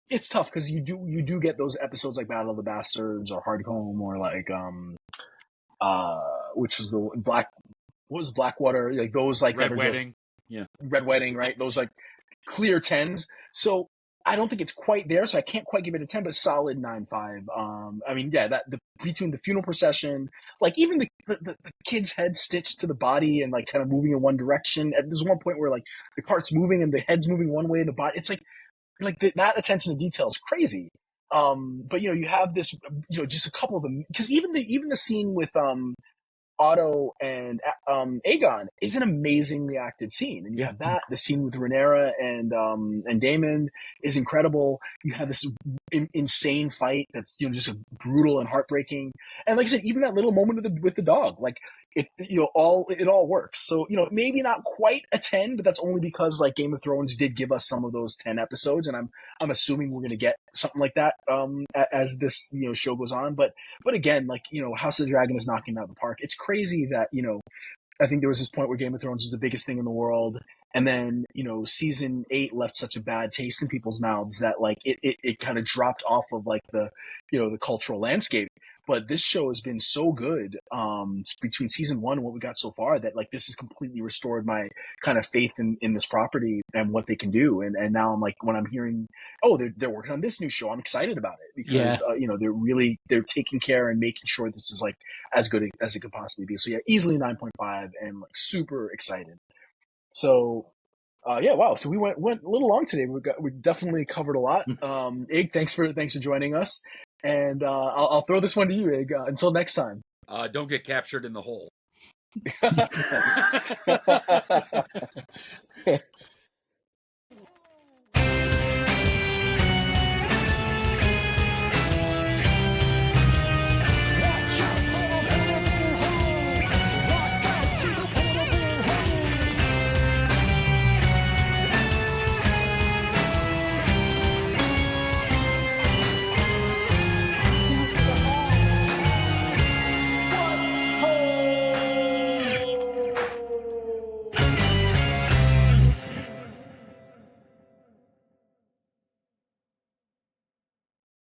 it's tough because you do get those episodes like Battle of the Bastards or Hardhome or like which was the Blackwater, like those like Red Wedding, Red Wedding, right? Those like clear 10s. So I don't think it's quite there, so I can't quite give it a 10, but solid 9.5. I mean, yeah, between the funeral procession, like even the kid's head stitched to the body and like kind of moving in one direction. There's one point where like the part's moving and the head's moving one way, and the body, it's like that attention to detail is crazy. But you have this, just a couple of them, because even the scene with Otto and Aegon is an amazingly acted scene, and you have the scene with Rhaenyra and Daemon is incredible. You have this insane fight that's just brutal and heartbreaking, and like I said, even that little moment with the dog, like it all works. So maybe not quite a 10, but that's only because like Game of Thrones did give us some of those 10 episodes, and I'm assuming we're gonna get something like that as this show goes on. But again, like House of the Dragon is knocking it out of the park. It's crazy that I think there was this point where Game of Thrones is the biggest thing in the world, and then season 8 left such a bad taste in people's mouths that like it kind of dropped off of like the the cultural landscape. But this show has been so good between season 1 and what we got so far that like this has completely restored my kind of faith in this property and what they can do. And now I'm like, when I'm hearing, they're working on this new show, I'm excited about it because they're taking care and making sure this is like as good as it could possibly be. So yeah, easily 9.5 and like super excited. So wow. So we went a little long today. We definitely covered a lot. Ig, thanks for joining us. And I'll throw this one to you, Ig. Until next time. Don't get captured in the hole.